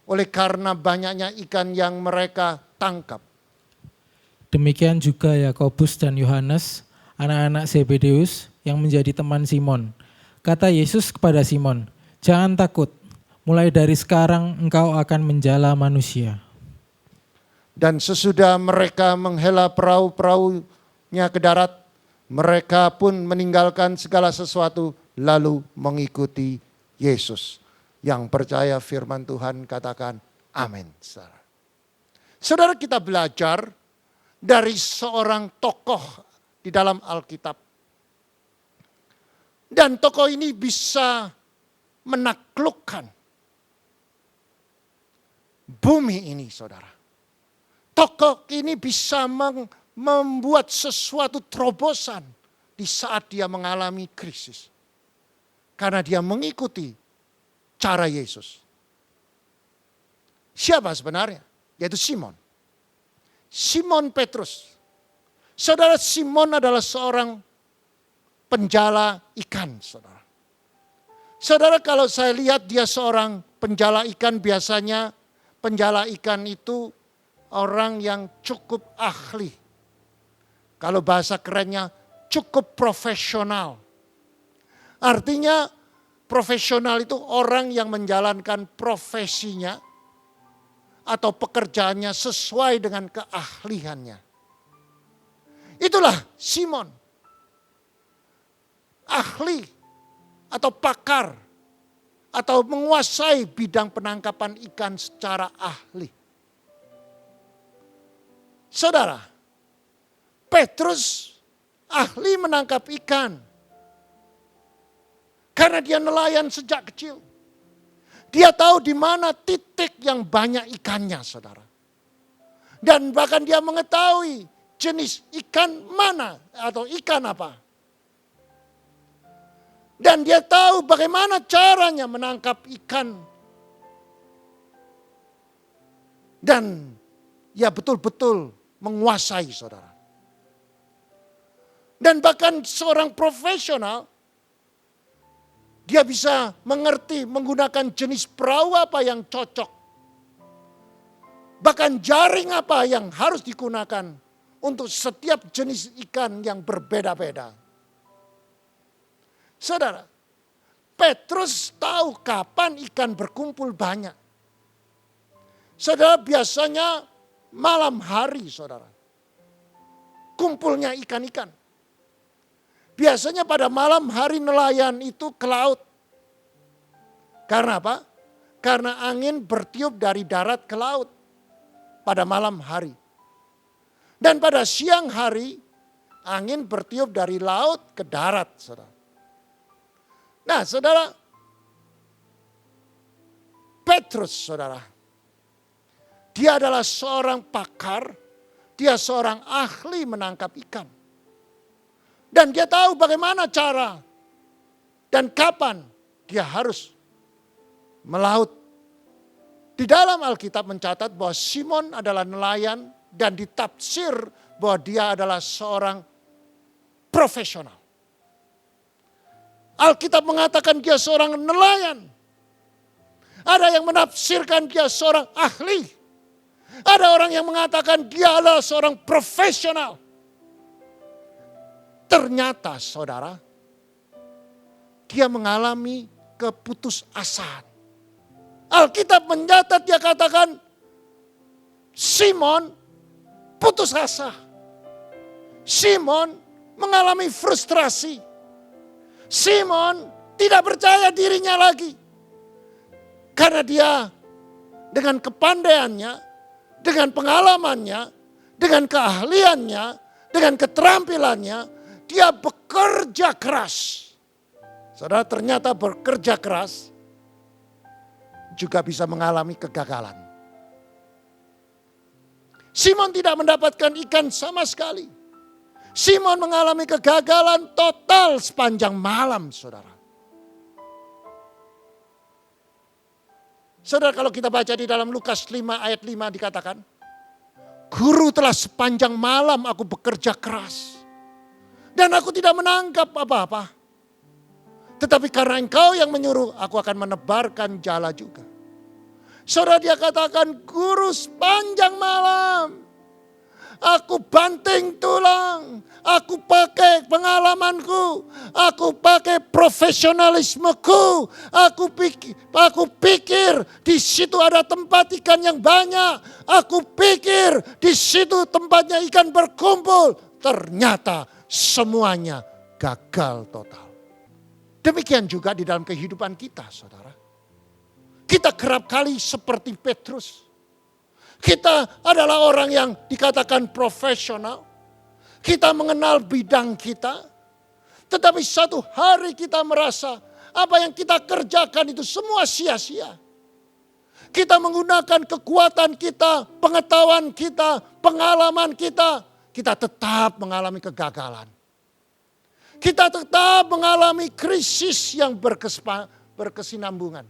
oleh karena banyaknya ikan yang mereka tangkap. Demikian juga Yakobus dan Yohanes, anak-anak Zebedeus yang menjadi teman Simon. Kata Yesus kepada Simon, "Jangan takut, mulai dari sekarang engkau akan menjala manusia." Dan sesudah mereka menghela perahu-perahunya ke darat, mereka pun meninggalkan segala sesuatu lalu mengikuti Yesus. Yang percaya firman Tuhan katakan amin. Saudara, kita belajar dari seorang tokoh di dalam Alkitab. Dan tokoh ini bisa menaklukkan bumi ini, saudara. Tokoh ini bisa membuat sesuatu terobosan di saat dia mengalami krisis. Karena dia mengikuti cara Yesus. Siapa sebenarnya? Yaitu Simon. Simon Petrus. Saudara, Simon adalah seorang penjala ikan, saudara. Saudara, kalau saya lihat dia seorang penjala ikan, biasanya penjala ikan itu orang yang cukup ahli. Kalau bahasa kerennya cukup profesional. Artinya profesional itu orang yang menjalankan profesinya atau pekerjaannya sesuai dengan keahliannya. Itulah Simon. Ahli atau pakar atau menguasai bidang penangkapan ikan secara ahli. Saudara, Petrus ahli menangkap ikan. Karena dia nelayan sejak kecil. Dia tahu di mana titik yang banyak ikannya, saudara. Dan bahkan dia mengetahui jenis ikan mana atau ikan apa. Dan dia tahu bagaimana caranya menangkap ikan. Dan ya betul-betul menguasai, saudara. Dan bahkan seorang profesional, dia bisa mengerti menggunakan jenis perahu apa yang cocok. Bahkan jaring apa yang harus digunakan untuk setiap jenis ikan yang berbeda-beda. Saudara, Petrus tahu kapan ikan berkumpul banyak. Saudara, biasanya malam hari, saudara. Kumpulnya ikan-ikan. Biasanya pada malam hari nelayan itu ke laut. Karena apa? Karena angin bertiup dari darat ke laut pada malam hari. Dan pada siang hari, angin bertiup dari laut ke darat, saudara. Nah, saudara, Petrus, saudara, dia adalah seorang pakar, dia seorang ahli menangkap ikan. Dan dia tahu bagaimana cara dan kapan dia harus melaut. Di dalam Alkitab mencatat bahwa Simon adalah nelayan dan ditafsir bahwa dia adalah seorang profesional. Alkitab mengatakan dia seorang nelayan. Ada yang menafsirkan dia seorang ahli. Ada orang yang mengatakan dia adalah seorang profesional. Ternyata saudara, dia mengalami keputusasaan. Alkitab mencatat dia katakan, Simon putus asa. Simon mengalami frustrasi. Simon tidak percaya dirinya lagi. Karena dia dengan kepandaiannya, dengan pengalamannya, dengan keahliannya, dengan keterampilannya, dia bekerja keras. Saudara, ternyata bekerja keras juga bisa mengalami kegagalan. Simon tidak mendapatkan ikan sama sekali. Simon mengalami kegagalan total sepanjang malam, saudara. Saudara, kalau kita baca di dalam Lukas 5 ayat 5 dikatakan, Guru, telah sepanjang malam aku bekerja keras. Dan aku tidak menangkap apa-apa. Tetapi karena engkau yang menyuruh, aku akan menebarkan jala juga. Saudara, dia katakan, Guru, sepanjang malam aku banting tulang, aku pakai pengalamanku, aku pakai profesionalismeku, aku pikir di situ ada tempat ikan yang banyak, aku pikir di situ tempatnya ikan berkumpul. Ternyata semuanya gagal total. Demikian juga di dalam kehidupan kita, saudara. Kita kerap kali seperti Petrus. Kita adalah orang yang dikatakan profesional. Kita mengenal bidang kita. Tetapi satu hari kita merasa apa yang kita kerjakan itu semua sia-sia. Kita menggunakan kekuatan kita, pengetahuan kita, pengalaman kita. Kita tetap mengalami kegagalan. Kita tetap mengalami krisis yang berkesinambungan.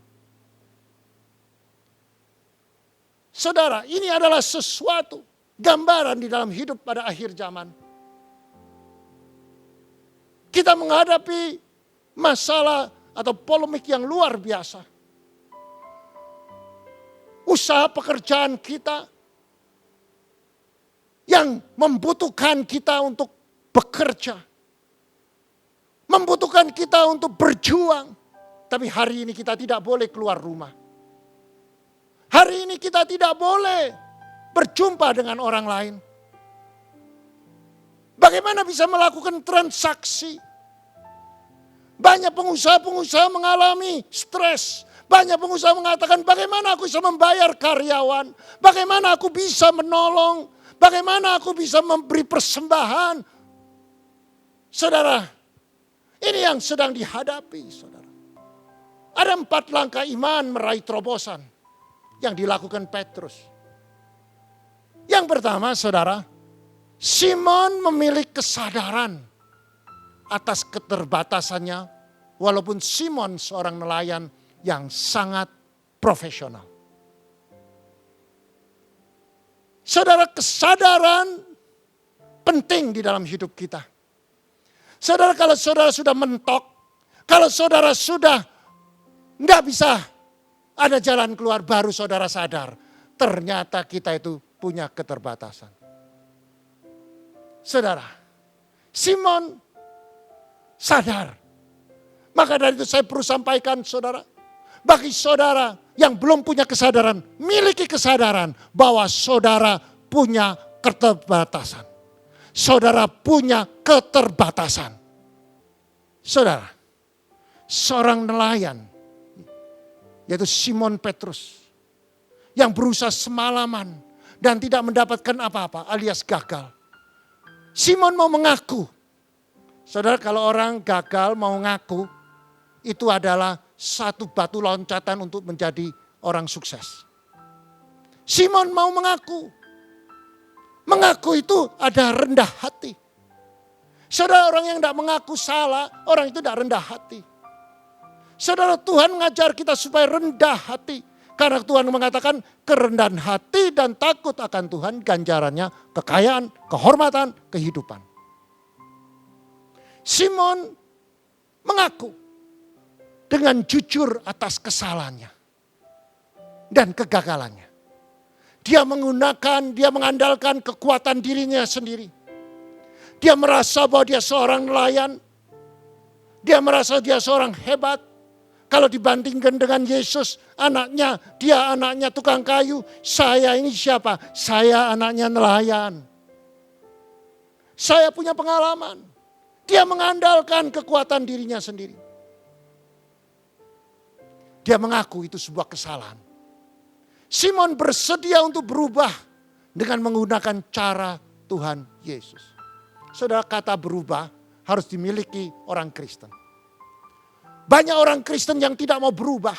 Saudara, ini adalah sesuatu gambaran di dalam hidup pada akhir zaman. Kita menghadapi masalah atau polemik yang luar biasa. Usaha pekerjaan kita yang membutuhkan kita untuk bekerja. Membutuhkan kita untuk berjuang. Tapi hari ini kita tidak boleh keluar rumah. Hari ini kita tidak boleh berjumpa dengan orang lain. Bagaimana bisa melakukan transaksi? Banyak pengusaha-pengusaha mengalami stres. Banyak pengusaha mengatakan bagaimana aku bisa membayar karyawan. Bagaimana aku bisa menolong. Bagaimana aku bisa memberi persembahan. Saudara, ini yang sedang dihadapi, saudara. Ada 4 langkah iman meraih terobosan yang dilakukan Petrus. Yang pertama, saudara, Simon memiliki kesadaran atas keterbatasannya, walaupun Simon seorang nelayan yang sangat profesional. Saudara, kesadaran penting di dalam hidup kita. Saudara, kalau saudara sudah mentok, kalau saudara sudah nggak bisa ada jalan keluar, baru saudara sadar. Ternyata kita itu punya keterbatasan. Saudara, Simon sadar. Maka dari itu saya perlu sampaikan saudara. Bagi saudara yang belum punya kesadaran, miliki kesadaran bahwa saudara punya keterbatasan. Saudara punya keterbatasan. Saudara, seorang nelayan, yaitu Simon Petrus, yang berusaha semalaman dan tidak mendapatkan apa-apa alias gagal. Simon mau mengaku. Saudara, kalau orang gagal mau ngaku, itu adalah satu batu loncatan untuk menjadi orang sukses. Simon mau mengaku. Mengaku itu ada rendah hati. Saudara, orang yang tidak mengaku salah, orang itu tidak rendah hati. Saudara, Tuhan mengajar kita supaya rendah hati. Karena Tuhan mengatakan kerendahan hati dan takut akan Tuhan ganjarannya kekayaan, kehormatan, kehidupan. Simon mengaku dengan jujur atas kesalahannya dan kegagalannya. Dia mengandalkan kekuatan dirinya sendiri. Dia merasa bahwa dia seorang nelayan. Dia merasa dia seorang hebat. Kalau dibandingkan dengan Yesus, dia anaknya tukang kayu. Saya ini siapa? Saya anaknya nelayan. Saya punya pengalaman. Dia mengandalkan kekuatan dirinya sendiri. Dia mengaku itu sebuah kesalahan. Simon bersedia untuk berubah dengan menggunakan cara Tuhan Yesus. Saudara, kata berubah harus dimiliki orang Kristen. Banyak orang Kristen yang tidak mau berubah.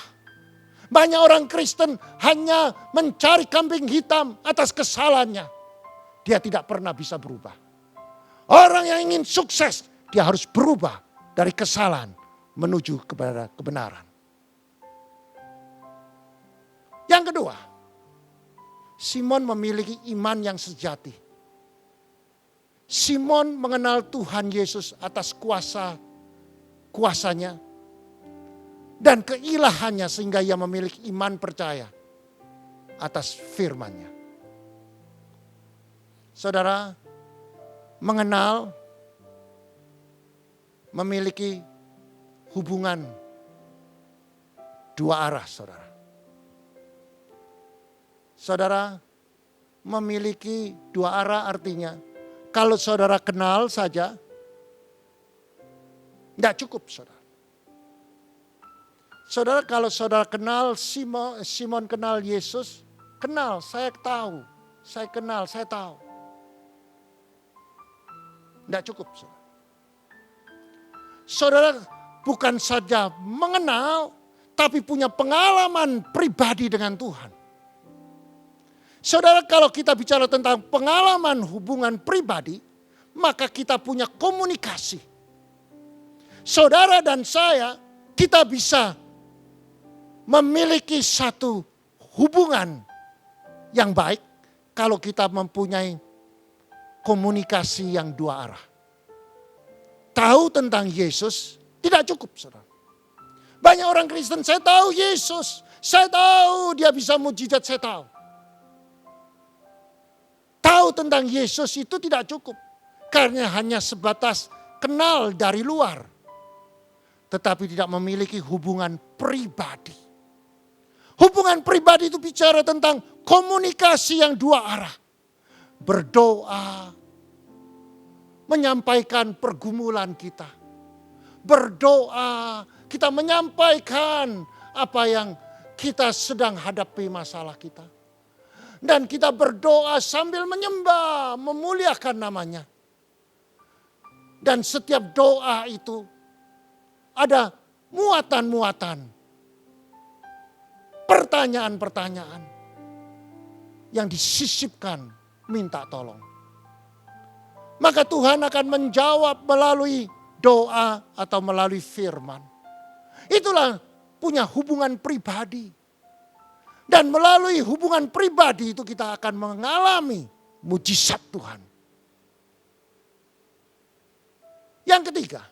Banyak orang Kristen hanya mencari kambing hitam atas kesalahannya. Dia tidak pernah bisa berubah. Orang yang ingin sukses, dia harus berubah dari kesalahan menuju kepada kebenaran. Yang kedua, Simon memiliki iman yang sejati. Simon mengenal Tuhan Yesus atas kuasanya dan keilahannya sehingga ia memiliki iman percaya atas firman-Nya. Saudara, mengenal memiliki hubungan dua arah, saudara. Saudara, memiliki dua arah artinya kalau saudara kenal saja tidak cukup, saudara. Saudara, kalau saudara kenal Simon kenal Yesus, kenal, saya tahu, saya kenal, saya tahu. Tidak cukup, saudara. Saudara bukan saja mengenal, tapi punya pengalaman pribadi dengan Tuhan. Saudara, kalau kita bicara tentang pengalaman hubungan pribadi, maka kita punya komunikasi. Saudara dan saya, kita bisa memiliki satu hubungan yang baik kalau kita mempunyai komunikasi yang dua arah. Tahu tentang Yesus tidak cukup, saudara. Banyak orang Kristen, saya tahu Yesus, saya tahu dia bisa mujizat, saya tahu. Tahu tentang Yesus itu tidak cukup. Karena hanya sebatas kenal dari luar. Tetapi tidak memiliki hubungan pribadi. Hubungan pribadi itu bicara tentang komunikasi yang dua arah. Berdoa. Menyampaikan pergumulan kita. Berdoa. Kita menyampaikan apa yang kita sedang hadapi masalah kita. Dan kita berdoa sambil menyembah, memuliakan namanya. Dan setiap doa itu ada muatan-muatan. Pertanyaan-pertanyaan yang disisipkan minta tolong. Maka Tuhan akan menjawab melalui doa atau melalui firman. Itulah punya hubungan pribadi. Dan melalui hubungan pribadi itu kita akan mengalami mujizat Tuhan. Yang ketiga,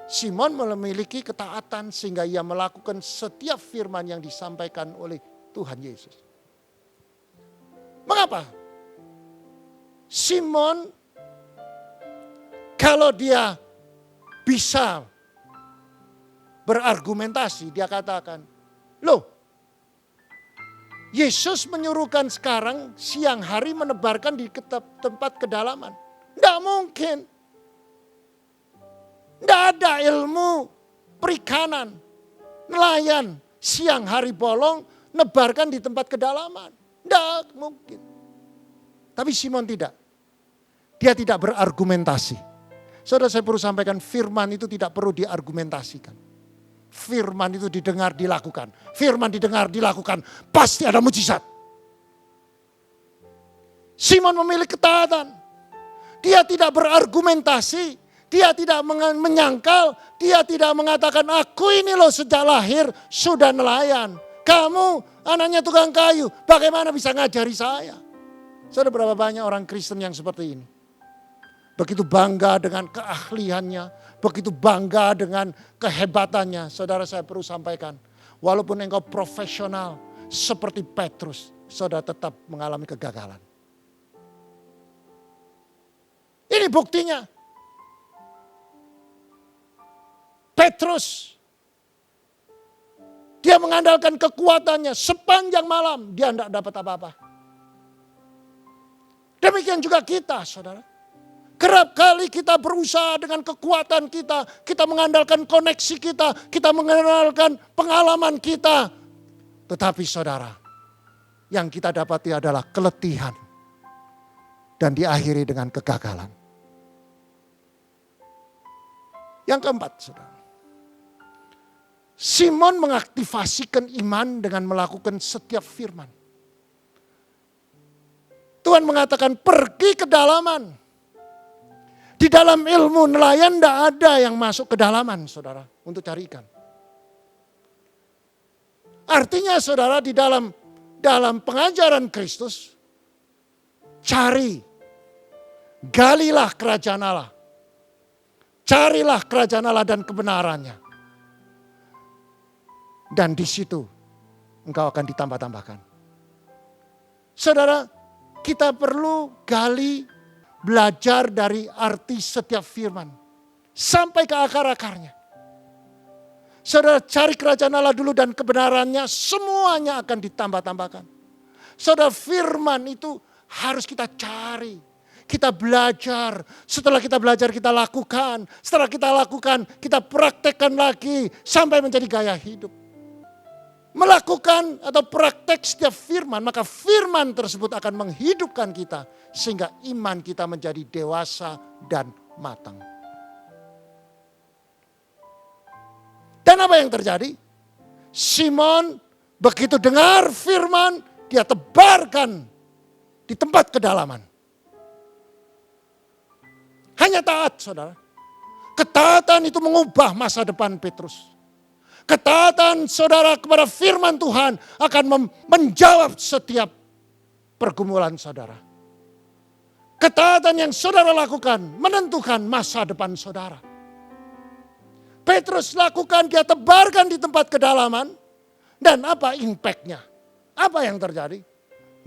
Simon memiliki ketaatan sehingga ia melakukan setiap firman yang disampaikan oleh Tuhan Yesus. Mengapa? Simon kalau dia bisa berargumentasi, dia katakan, loh, Yesus menyuruhkan sekarang siang hari menebarkan di tempat kedalaman. Tidak mungkin. Tidak ada ilmu perikanan, nelayan, siang hari bolong, nebarkan di tempat kedalaman. Tidak mungkin. Tapi Simon tidak. Dia tidak berargumentasi. Saudara, saya perlu sampaikan, firman itu tidak perlu diargumentasikan. Firman itu didengar, dilakukan. Firman didengar, dilakukan. Pasti ada mujizat. Simon memilih ketaatan. Dia tidak berargumentasi. Dia tidak menyangkal. Dia tidak mengatakan, aku ini loh sejak lahir sudah nelayan. Kamu anaknya tukang kayu. Bagaimana bisa ngajari saya? Saudara, berapa banyak orang Kristen yang seperti ini. Begitu bangga dengan keahliannya. Begitu bangga dengan kehebatannya. Saudara, saya perlu sampaikan. Walaupun engkau profesional seperti Petrus, saudara tetap mengalami kegagalan. Ini buktinya. Petrus, dia mengandalkan kekuatannya sepanjang malam. Dia tidak dapat apa-apa. Demikian juga kita, saudara. Kerap kali kita berusaha dengan kekuatan kita. Kita mengandalkan koneksi kita. Kita mengandalkan pengalaman kita. Tetapi saudara, yang kita dapati adalah keletihan. Dan diakhiri dengan kegagalan. Yang keempat, saudara. Simon mengaktifasikan iman dengan melakukan setiap firman. Tuhan mengatakan pergi ke dalaman. Di dalam ilmu nelayan tidak ada yang masuk ke dalaman, saudara, untuk cari ikan. Artinya saudara, di dalam pengajaran Kristus, galilah kerajaan Allah. Carilah kerajaan Allah dan kebenarannya. Dan di situ engkau akan ditambah-tambahkan. Saudara, kita perlu belajar dari arti setiap firman. Sampai ke akar-akarnya. Saudara, cari kerajaan Allah dulu dan kebenarannya, semuanya akan ditambah-tambahkan. Saudara, firman itu harus kita cari. Kita belajar. Setelah kita belajar, kita lakukan. Setelah kita lakukan, kita praktekkan lagi. Sampai menjadi gaya hidup. Melakukan atau praktek setiap firman, maka firman tersebut akan menghidupkan kita. Sehingga iman kita menjadi dewasa dan matang. Dan apa yang terjadi? Simon begitu dengar firman, dia tebarkan di tempat kedalaman. Hanya taat, saudara. Ketaatan itu mengubah masa depan Petrus. Ketaatan saudara kepada firman Tuhan akan menjawab setiap pergumulan saudara. Ketaatan yang saudara lakukan menentukan masa depan saudara. Petrus lakukan, dia tebarkan di tempat kedalaman. Dan apa impactnya? Apa yang terjadi?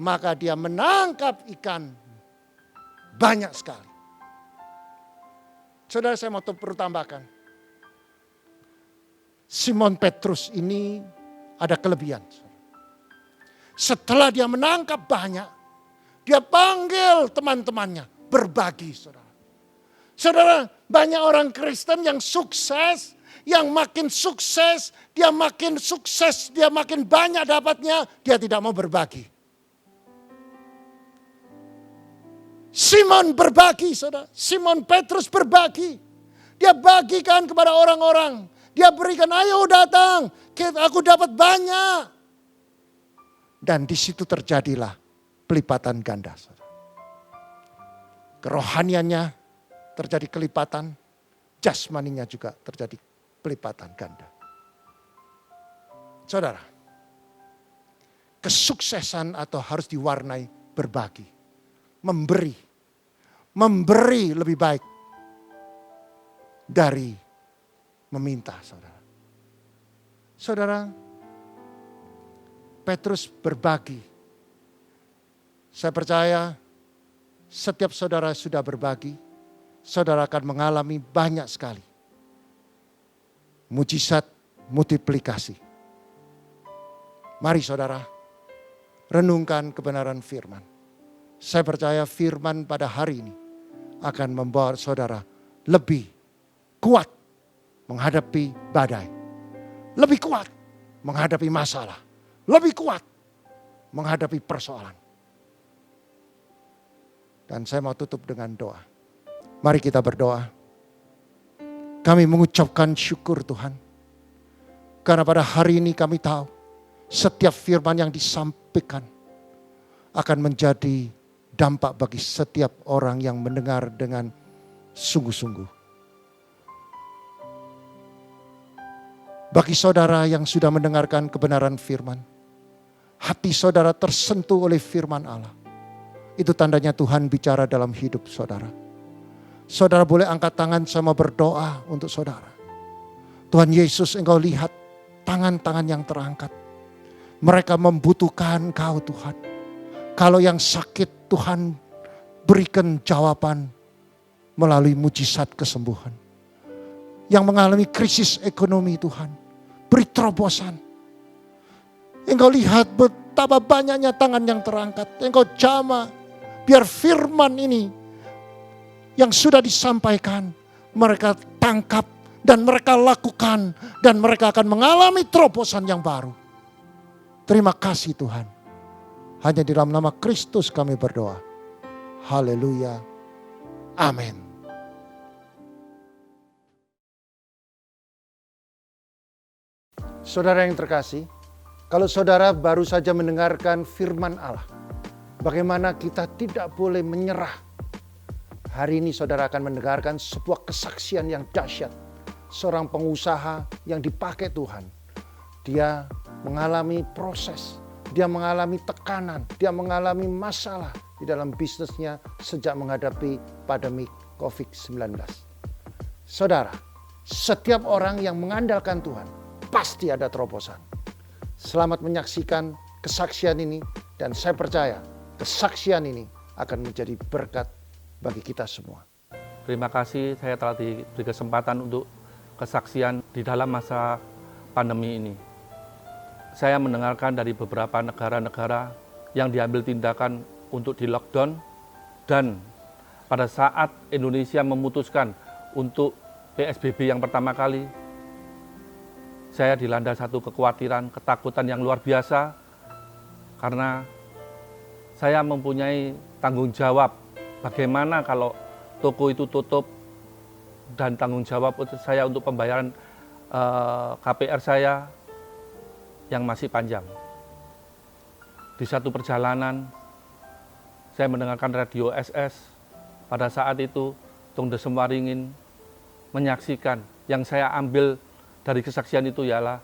Maka dia menangkap ikan banyak sekali. Saudara, saya mau perlu tambahkan. Simon Petrus ini ada kelebihan. Setelah dia menangkap banyak, dia panggil teman-temannya berbagi, saudara. Saudara, banyak orang Kristen yang sukses, yang makin sukses, dia makin banyak dapatnya, dia tidak mau berbagi. Simon berbagi, saudara. Simon Petrus berbagi. Dia bagikan kepada orang-orang. Dia berikan, ayo datang, aku dapat banyak. Dan di situ terjadilah pelipatan ganda. Kerohaniannya terjadi kelipatan, jasmaninya juga terjadi pelipatan ganda. Saudara, kesuksesan atau harus diwarnai berbagi, memberi lebih baik dari meminta, saudara. Saudara, Petrus berbagi. Saya percaya setiap saudara sudah berbagi, saudara akan mengalami banyak sekali mujizat multiplikasi. Mari saudara, renungkan kebenaran firman. Saya percaya firman pada hari ini akan membawa saudara lebih kuat menghadapi badai. Lebih kuat menghadapi masalah. Lebih kuat menghadapi persoalan. Dan saya mau tutup dengan doa. Mari kita berdoa. Kami mengucapkan syukur Tuhan. Karena pada hari ini kami tahu setiap firman yang disampaikan akan menjadi dampak bagi setiap orang yang mendengar dengan sungguh-sungguh. Bagi saudara yang sudah mendengarkan kebenaran firman, hati saudara tersentuh oleh firman Allah. Itu tandanya Tuhan bicara dalam hidup saudara. Saudara boleh angkat tangan sama berdoa untuk saudara. Tuhan Yesus, Engkau lihat tangan-tangan yang terangkat. Mereka membutuhkan Kau Tuhan. Kalau yang sakit Tuhan berikan jawaban melalui mujizat kesembuhan. Yang mengalami krisis ekonomi Tuhan, beri terobosan. Engkau lihat betapa banyaknya tangan yang terangkat. Engkau jamah, biar firman ini yang sudah disampaikan mereka tangkap dan mereka lakukan. Dan mereka akan mengalami terobosan yang baru. Terima kasih Tuhan. Hanya di dalam nama Kristus kami berdoa. Haleluya. Amin. Saudara yang terkasih, kalau saudara baru saja mendengarkan firman Allah, bagaimana kita tidak boleh menyerah. Hari ini saudara akan mendengarkan sebuah kesaksian yang dahsyat. Seorang pengusaha yang dipakai Tuhan. Dia mengalami proses, dia mengalami tekanan, dia mengalami masalah di dalam bisnisnya sejak menghadapi pandemi COVID-19. Saudara, setiap orang yang mengandalkan Tuhan, pasti ada terobosan. Selamat menyaksikan kesaksian ini dan saya percaya kesaksian ini akan menjadi berkat bagi kita semua. Terima kasih saya telah diberi kesempatan untuk kesaksian di dalam masa pandemi ini. Saya mendengarkan dari beberapa negara-negara yang diambil tindakan untuk di lockdown dan pada saat Indonesia memutuskan untuk PSBB yang pertama kali, saya dilanda satu kekhawatiran, ketakutan yang luar biasa karena saya mempunyai tanggung jawab bagaimana kalau toko itu tutup dan tanggung jawab saya untuk pembayaran KPR saya yang masih panjang. Di satu perjalanan saya mendengarkan radio SS pada saat itu Tung Desem Waringin menyaksikan yang saya ambil dari kesaksian itu ialah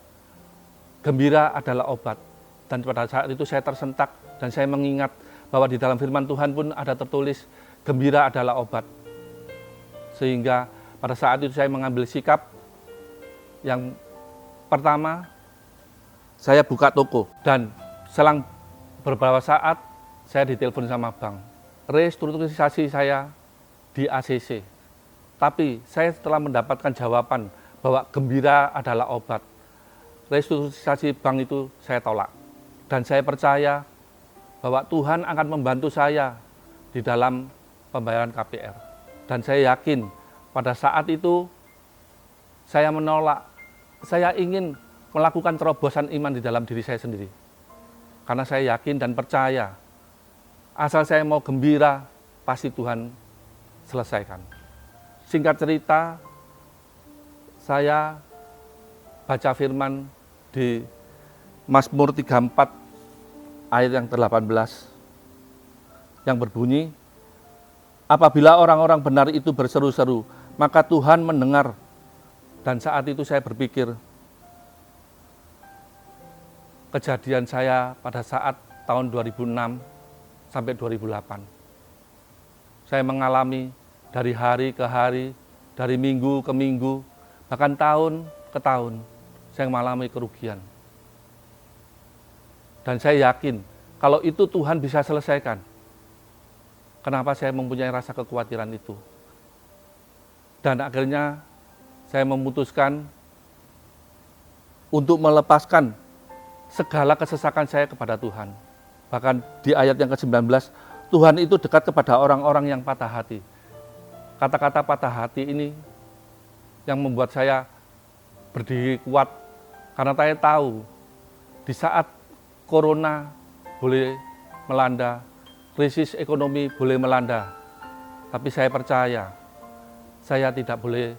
gembira adalah obat. Dan pada saat itu saya tersentak dan saya mengingat bahwa di dalam firman Tuhan pun ada tertulis gembira adalah obat. Sehingga pada saat itu saya mengambil sikap yang pertama, saya buka toko dan selang beberapa saat saya ditelepon sama bank. Restrukturisasi saya di ACC. Tapi saya setelah mendapatkan jawaban bahwa gembira adalah obat, restrukturisasi bank itu saya tolak. Dan saya percaya bahwa Tuhan akan membantu saya di dalam pembayaran KPR. Dan saya yakin pada saat itu saya menolak, saya ingin melakukan terobosan iman di dalam diri saya sendiri. Karena saya yakin dan percaya, asal saya mau gembira, pasti Tuhan selesaikan. Singkat cerita, saya baca firman di Mazmur 34 ayat yang ke-18 yang berbunyi, apabila orang-orang benar itu berseru-seru, maka Tuhan mendengar. Dan saat itu saya berpikir, kejadian saya pada saat tahun 2006 sampai 2008. Saya mengalami dari hari ke hari, dari minggu ke minggu, bahkan tahun ke tahun, saya mengalami kerugian. Dan saya yakin, kalau itu Tuhan bisa selesaikan. Kenapa saya mempunyai rasa kekhawatiran itu? Dan akhirnya saya memutuskan untuk melepaskan segala kesesakan saya kepada Tuhan. Bahkan di ayat yang ke-19, Tuhan itu dekat kepada orang-orang yang patah hati. Kata-kata patah hati ini yang membuat saya berdiri kuat. Karena saya tahu di saat corona boleh melanda, krisis ekonomi boleh melanda, Tapi saya percaya, saya tidak boleh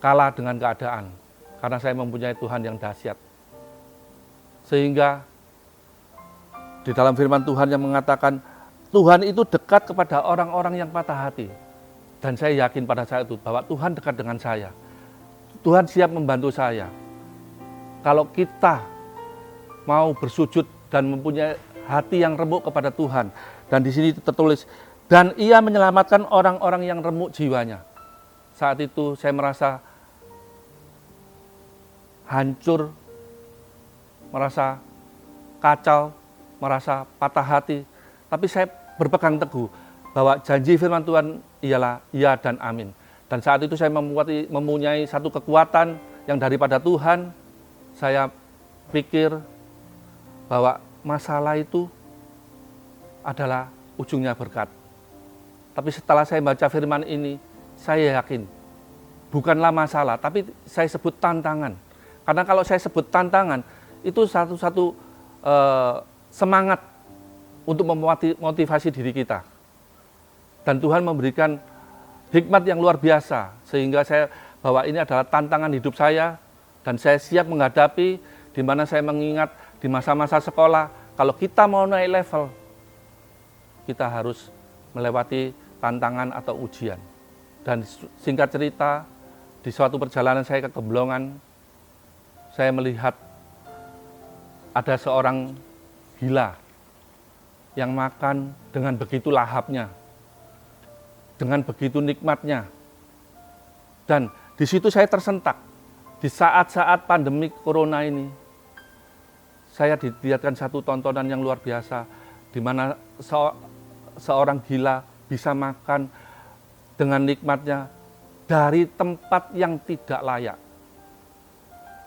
kalah dengan keadaan, karena saya mempunyai Tuhan yang dahsyat. Sehingga di dalam firman Tuhan yang mengatakan, Tuhan itu dekat kepada orang-orang yang patah hati. Dan saya yakin pada saat itu bahwa Tuhan dekat dengan saya. Tuhan siap membantu saya. Kalau kita mau bersujud dan mempunyai hati yang remuk kepada Tuhan. Dan di sini tertulis, dan ia menyelamatkan orang-orang yang remuk jiwanya. Saat itu saya merasa hancur, merasa kacau, merasa patah hati. Tapi saya berpegang teguh bahwa janji firman Tuhan ialah ya dan amin. Dan saat itu saya mempunyai satu kekuatan yang daripada Tuhan. Saya pikir bahwa masalah itu adalah ujungnya berkat. Tapi setelah saya baca firman ini, saya yakin bukanlah masalah, tapi saya sebut tantangan. Karena kalau saya sebut tantangan, itu satu-satu semangat untuk memotivasi diri kita. Dan Tuhan memberikan hikmat yang luar biasa, sehingga saya bahwa ini adalah tantangan hidup saya, dan saya siap menghadapi, di mana saya mengingat di masa-masa sekolah, kalau kita mau naik level, kita harus melewati tantangan atau ujian. Dan singkat cerita, di suatu perjalanan saya ke Gemblongan, saya melihat ada seorang gila yang makan dengan begitu lahapnya, dengan begitu nikmatnya. Dan di situ saya tersentak. Di saat-saat pandemi corona ini, saya dilihatkan satu tontonan yang luar biasa, di mana seorang gila bisa makan dengan nikmatnya dari tempat yang tidak layak.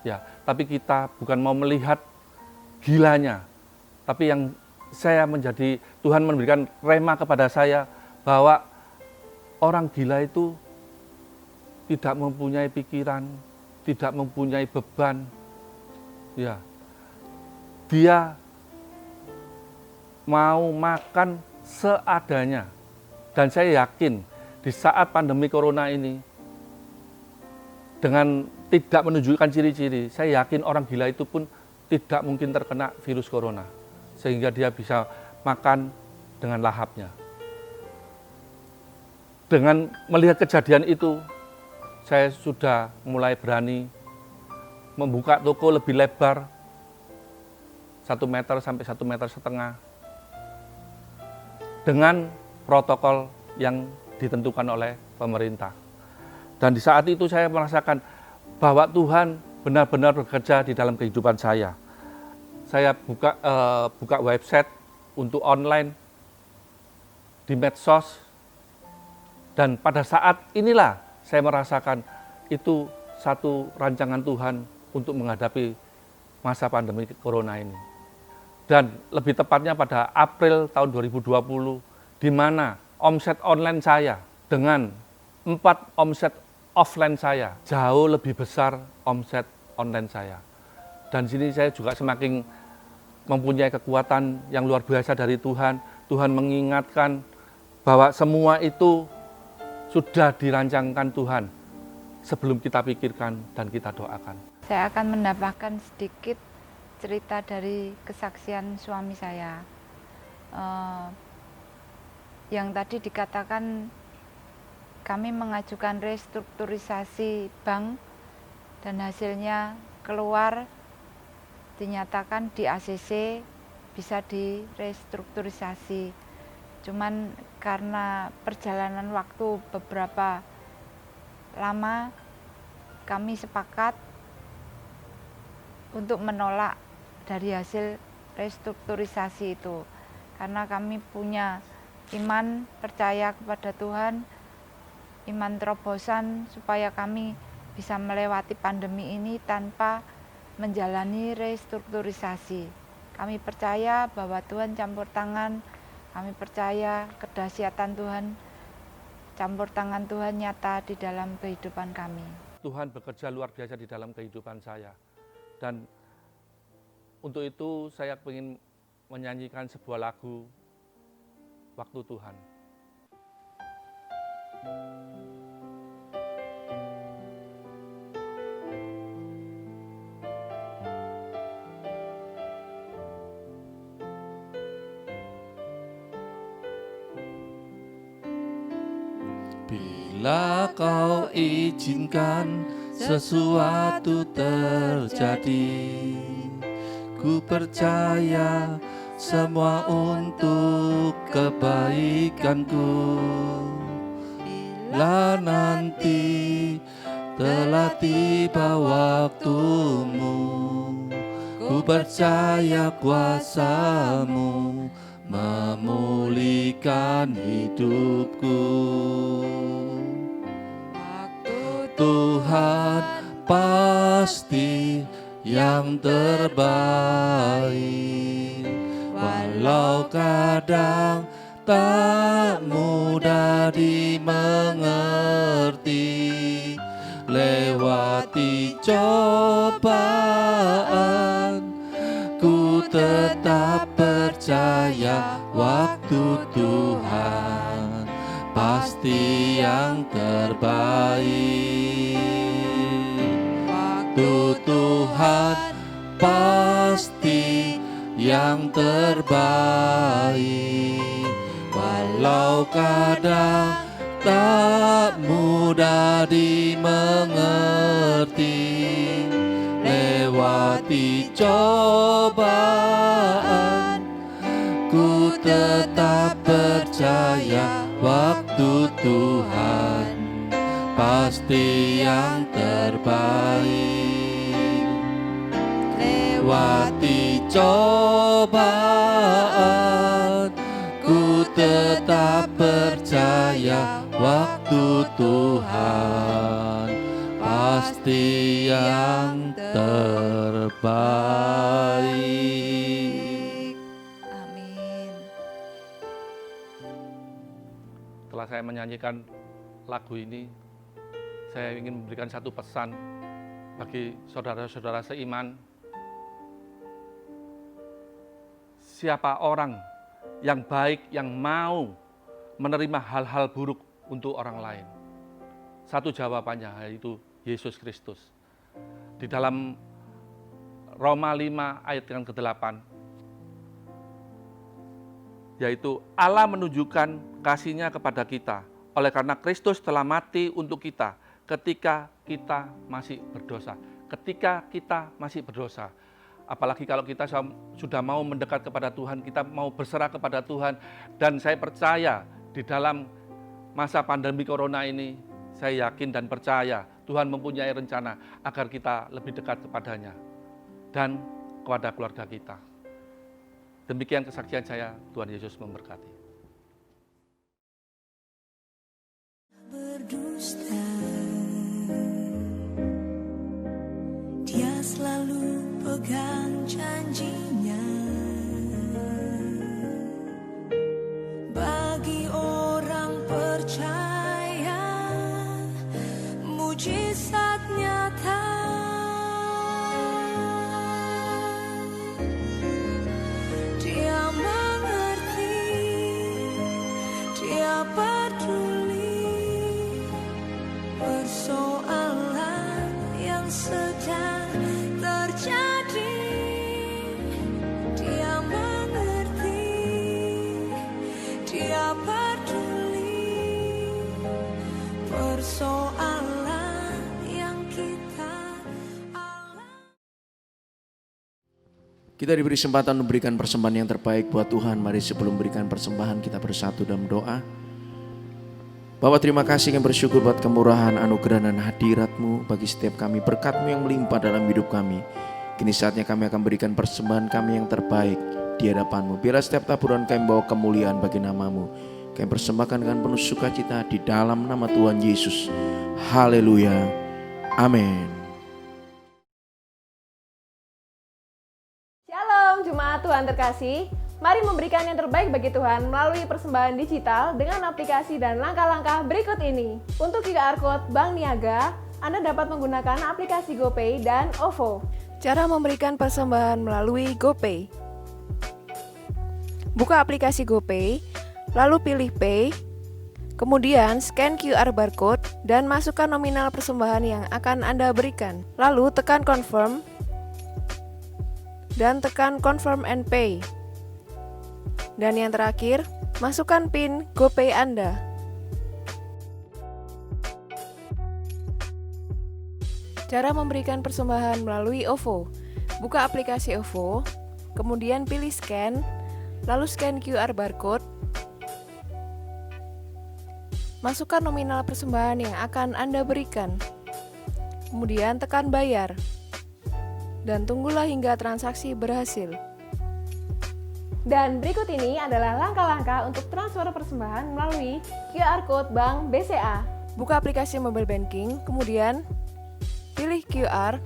Ya, tapi kita bukan mau melihat gilanya, tapi yang saya menjadi, Tuhan memberikan rema kepada saya bahwa orang gila itu tidak mempunyai pikiran, tidak mempunyai beban. Ya, dia mau makan seadanya. Dan saya yakin di saat pandemi corona ini, dengan tidak menunjukkan ciri-ciri, saya yakin orang gila itu pun tidak mungkin terkena virus corona. Sehingga dia bisa makan dengan lahapnya. Dengan melihat kejadian itu, saya sudah mulai berani membuka toko lebih lebar, 1 meter sampai 1,5 meter, dengan protokol yang ditentukan oleh pemerintah. Dan di saat itu saya merasakan bahwa Tuhan benar-benar bekerja di dalam kehidupan saya. Saya buka website untuk online di medsos, dan pada saat inilah saya merasakan itu satu rancangan Tuhan untuk menghadapi masa pandemi corona ini. Dan lebih tepatnya pada April tahun 2020, di mana omset online saya dengan 4 omset offline saya jauh lebih besar omset online saya. Dan sini saya juga semakin mempunyai kekuatan yang luar biasa dari Tuhan. Tuhan mengingatkan bahwa semua itu sudah dirancangkan Tuhan sebelum kita pikirkan dan kita doakan. Saya akan menambahkan sedikit cerita dari kesaksian suami saya. Yang tadi dikatakan kami mengajukan restrukturisasi bank dan hasilnya keluar, dinyatakan di ACC bisa direstrukturisasi. Cuman karena perjalanan waktu beberapa lama, kami sepakat untuk menolak dari hasil restrukturisasi itu. Karena kami punya iman, percaya kepada Tuhan, iman terobosan supaya kami bisa melewati pandemi ini tanpa menjalani restrukturisasi. Kami percaya bahwa Tuhan campur tangan, kami percaya kedahsyatan Tuhan, campur tangan Tuhan nyata di dalam kehidupan kami. Tuhan bekerja luar biasa di dalam kehidupan saya. Dan untuk itu saya ingin menyanyikan sebuah lagu, Waktu Tuhan. Bila kau izinkan sesuatu terjadi, ku percaya semua untuk kebaikanku. Bila nanti telah tiba waktumu, ku percaya kuasa-Mu memulihkan hidupku. Tuhan pasti yang terbaik, walau kadang tak mudah dimengerti. Lewati cobaan, ku tetap percaya waktu Tuhan pasti yang terbaik. Waktu Tuhan pasti yang terbaik, walau kadang tak mudah dimengerti. Lewati cobaan, ku tetap percaya waktu Tuhan pasti yang terbaik. Lewati cobaan, ku tetap percaya waktu Tuhan pasti yang terbaik. Amin. Setelah saya menyanyikan lagu ini, saya ingin memberikan satu pesan bagi saudara-saudara seiman. Siapa orang yang baik, yang mau menerima hal-hal buruk untuk orang lain? Satu jawabannya, yaitu Yesus Kristus. Di dalam Roma 5 ayat yang ke-8, yaitu Allah menunjukkan kasih-Nya kepada kita, oleh karena Kristus telah mati untuk kita ketika kita masih berdosa. Ketika kita masih berdosa. Apalagi kalau kita sudah mau mendekat kepada Tuhan, kita mau berserah kepada Tuhan. Dan saya percaya di dalam masa pandemi corona ini, saya yakin dan percaya Tuhan mempunyai rencana agar kita lebih dekat kepadanya dan kepada keluarga kita. Demikian kesaksian saya, Tuhan Yesus memberkati. Berdusta, Dia selalu pegang janjinya. Bagi orang percaya, mujizat nyata. Dia mengerti, Dia peduli persoalan yang sedang terjadi. Dia mengerti, Dia peduli persoalan yang kita alami. Kita diberi kesempatan memberikan persembahan yang terbaik buat Tuhan. Mari sebelum memberikan persembahan kita bersatu dalam doa. Bapak, terima kasih yang bersyukur buat kemurahan, anugerah dan hadirat-Mu bagi setiap kami, berkat-Mu yang melimpah dalam hidup kami. Kini saatnya kami akan berikan persembahan kami yang terbaik di hadapan-Mu. Biarlah setiap taburan kami bawa kemuliaan bagi nama-Mu. Kami persembahkan dengan penuh sukacita di dalam nama Tuhan Yesus. Haleluya. Amin. Shalom Jemaat Tuhan terkasih, mari memberikan yang terbaik bagi Tuhan melalui persembahan digital dengan aplikasi dan langkah-langkah berikut ini. Untuk QR Code Bank Niaga, Anda dapat menggunakan aplikasi GoPay dan OVO. Cara memberikan persembahan melalui GoPay. Buka aplikasi GoPay, lalu pilih Pay, Kemudian scan QR barcode dan masukkan nominal persembahan yang akan Anda berikan. Lalu tekan confirm dan tekan confirm and pay. Dan yang terakhir, masukkan PIN GoPay Anda. Cara memberikan persembahan melalui OVO. Buka aplikasi OVO, kemudian pilih scan, lalu scan QR barcode. Masukkan nominal persembahan yang akan Anda berikan. Kemudian tekan bayar. Dan tunggulah hingga transaksi berhasil. Dan berikut ini adalah langkah-langkah untuk transfer persembahan melalui QR Code Bank BCA. Buka aplikasi mobile banking, kemudian pilih QR,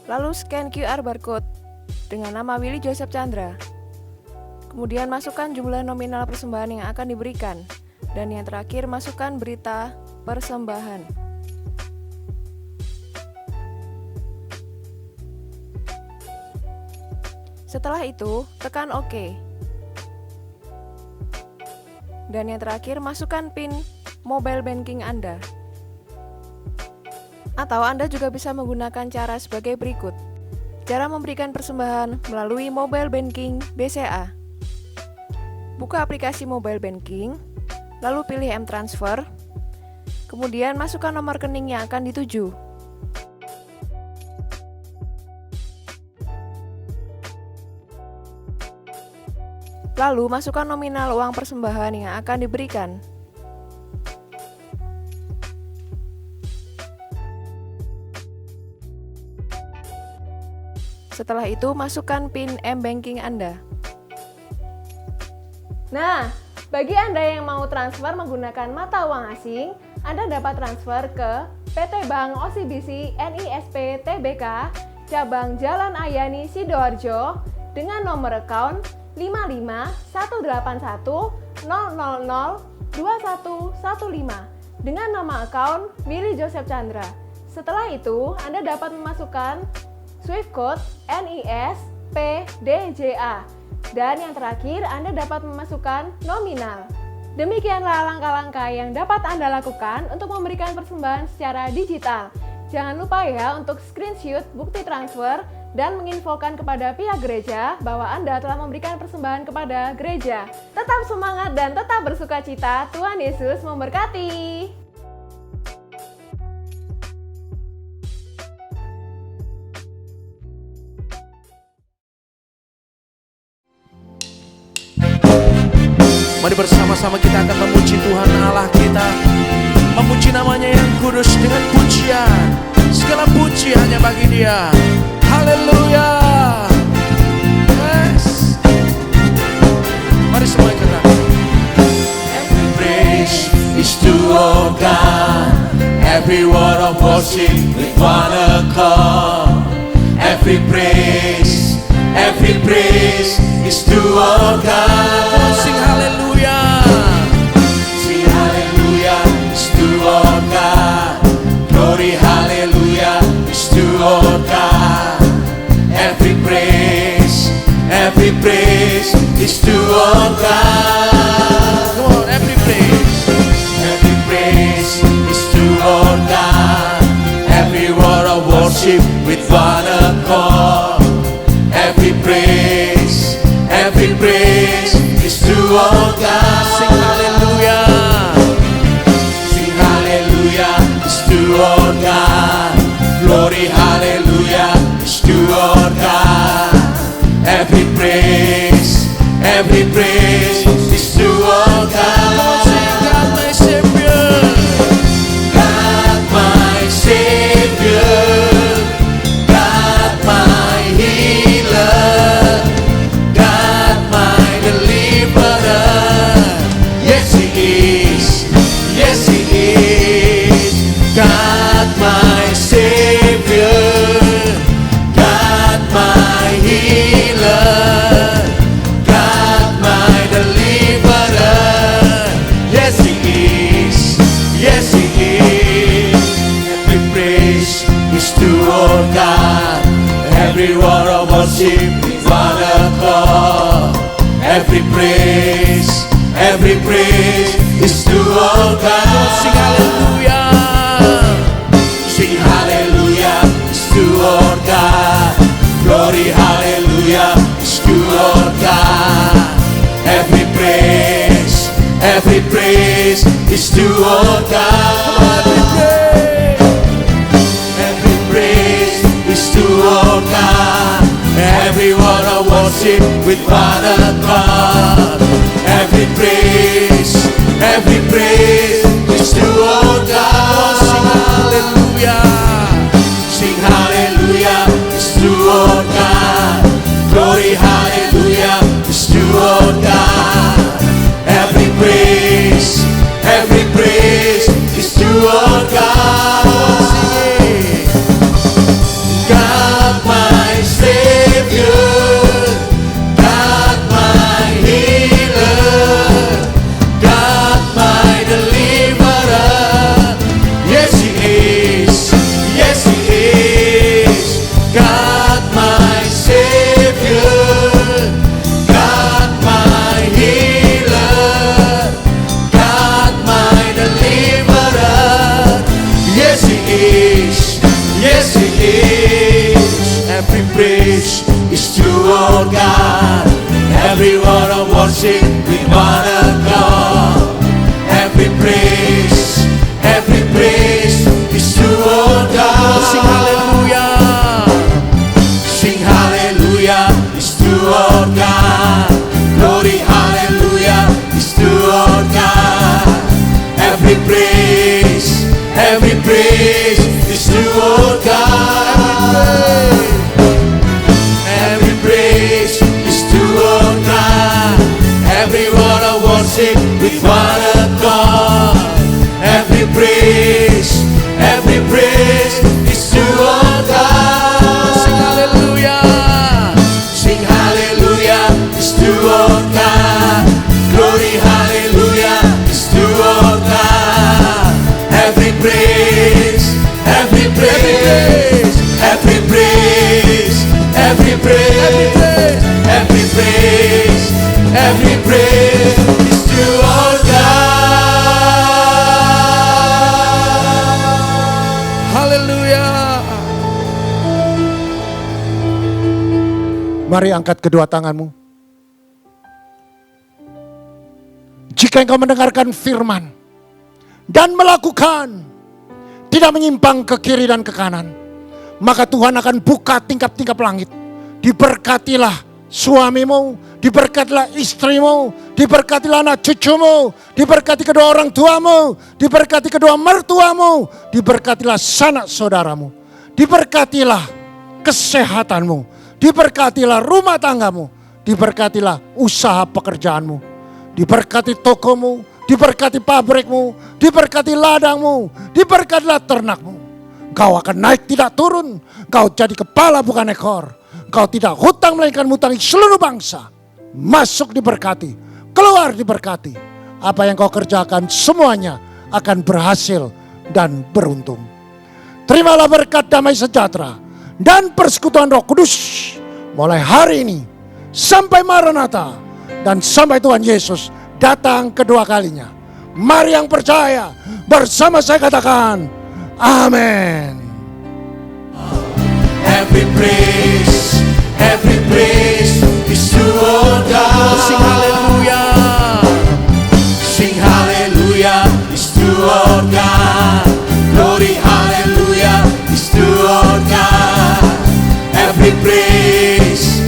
lalu scan QR barcode dengan nama Willy Joseph Chandra. Kemudian masukkan jumlah nominal persembahan yang akan diberikan. Dan yang terakhir, masukkan berita persembahan. Setelah itu, tekan OK. Dan yang terakhir, masukkan PIN mobile banking Anda. Atau Anda juga bisa menggunakan cara sebagai berikut. Cara memberikan persembahan melalui mobile banking BCA. Buka aplikasi mobile banking, lalu pilih M-Transfer, kemudian masukkan nomor rekening yang akan dituju. Lalu masukkan nominal uang persembahan yang akan diberikan. Setelah itu, masukkan PIN M-Banking Anda. Nah, bagi Anda yang mau transfer menggunakan mata uang asing, Anda dapat transfer ke PT Bank OCBC NISP Tbk, cabang Jalan Ayani Sidoarjo dengan nomor account 551810002115 dengan nama account Willy Joseph Chandra. Setelah itu, Anda dapat memasukkan Swift Code NISPDJA. Dan yang terakhir, Anda dapat memasukkan nominal. Demikianlah langkah-langkah yang dapat Anda lakukan untuk memberikan persembahan secara digital. Jangan lupa ya untuk screenshot bukti transfer dan menginfokan kepada pihak gereja bahwa Anda telah memberikan persembahan kepada gereja. Tetap semangat dan tetap bersukacita. Tuhan Yesus memberkati. Mari bersama-sama kita akan memuji Tuhan Allah kita, memuji namanya yang kudus dengan pujian. Segala puji hanya bagi Dia. Haleluya. Yes. Mari semua kita. Every praise is to our God. Every word of worship with one accord. Every praise is to our God. Sing haleluya. Sing hallelujah is to our God. Glory hallelujah is to our God. Every praise is to our God. Come on, every praise is to our God. Every word of worship with one accord. Every praise is to our God. Sing haleluya. Sing hallelujah is to our God. Glory hallelujah is to our God. Every praise is to our God. Sing God my Savior. God my Savior, God my healer, God my deliverer. Yes He is, God my Savior, God my healer, God my deliverer. Yes He is, every praise is to our God. Every word of worship is one accord. Every praise Every praise is to our God. Sing haleluya. Sing hallelujah is to our God. Glory hallelujah is to our God. Every praise is to our God. Every praise is to our God. Everyone I worship with one accord. Every praise is to our God. Sing haleluya. Sing hallelujah is to our God. Glory hallelujah is to our God. Every praise is to our God. God my Savior, God my healer, God my deliverer. Yes He is, yes He is. God my Savior, God my healer, God my deliverer. Yes He is, yes He is. Every praise is to our God. Everyone I worship with one accord. Every praise is to our God. Sing haleluya. Sing hallelujah is to our God. Glory hallelujah is to our God. Every praise is to our God. Every praise is to our God. Everyone I worship with one accord. Every praise is to our God. Sing haleluya. Sing hallelujah is to our God. Glory hallelujah is to our God. Every praise is to our God. Haleluya. Mari angkat kedua tanganmu. Jika engkau mendengarkan firman dan melakukan, tidak menyimpang ke kiri dan ke kanan, maka Tuhan akan buka tingkap-tingkap langit. Diberkatilah suamimu, diberkatilah istrimu, diberkatilah anak cucumu, diberkati kedua orang tuamu, diberkati kedua mertuamu, diberkatilah sanak saudaramu, diberkatilah kesehatanmu, diberkatilah rumah tanggamu, diberkatilah usaha pekerjaanmu, diberkati tokomu, diberkati pabrikmu, diberkati ladangmu, diberkatilah ternakmu. Kau akan naik tidak turun, kau jadi kepala bukan ekor. Kau tidak hutang melainkan mutangi seluruh bangsa. Masuk diberkati, keluar diberkati. Apa yang kau kerjakan semuanya akan berhasil dan beruntung. Terimalah berkat damai sejahtera dan persekutuan Roh Kudus mulai hari ini sampai Maranatha dan sampai Tuhan Yesus datang kedua kalinya. Mari yang percaya bersama saya katakan amin. Every praise is to our God. Sing haleluya. Sing hallelujah is to our God. Glory hallelujah is to our God. Every praise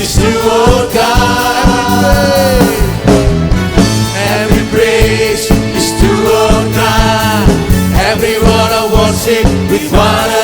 is to our God. Every praise is to our God. Everyone I worship with one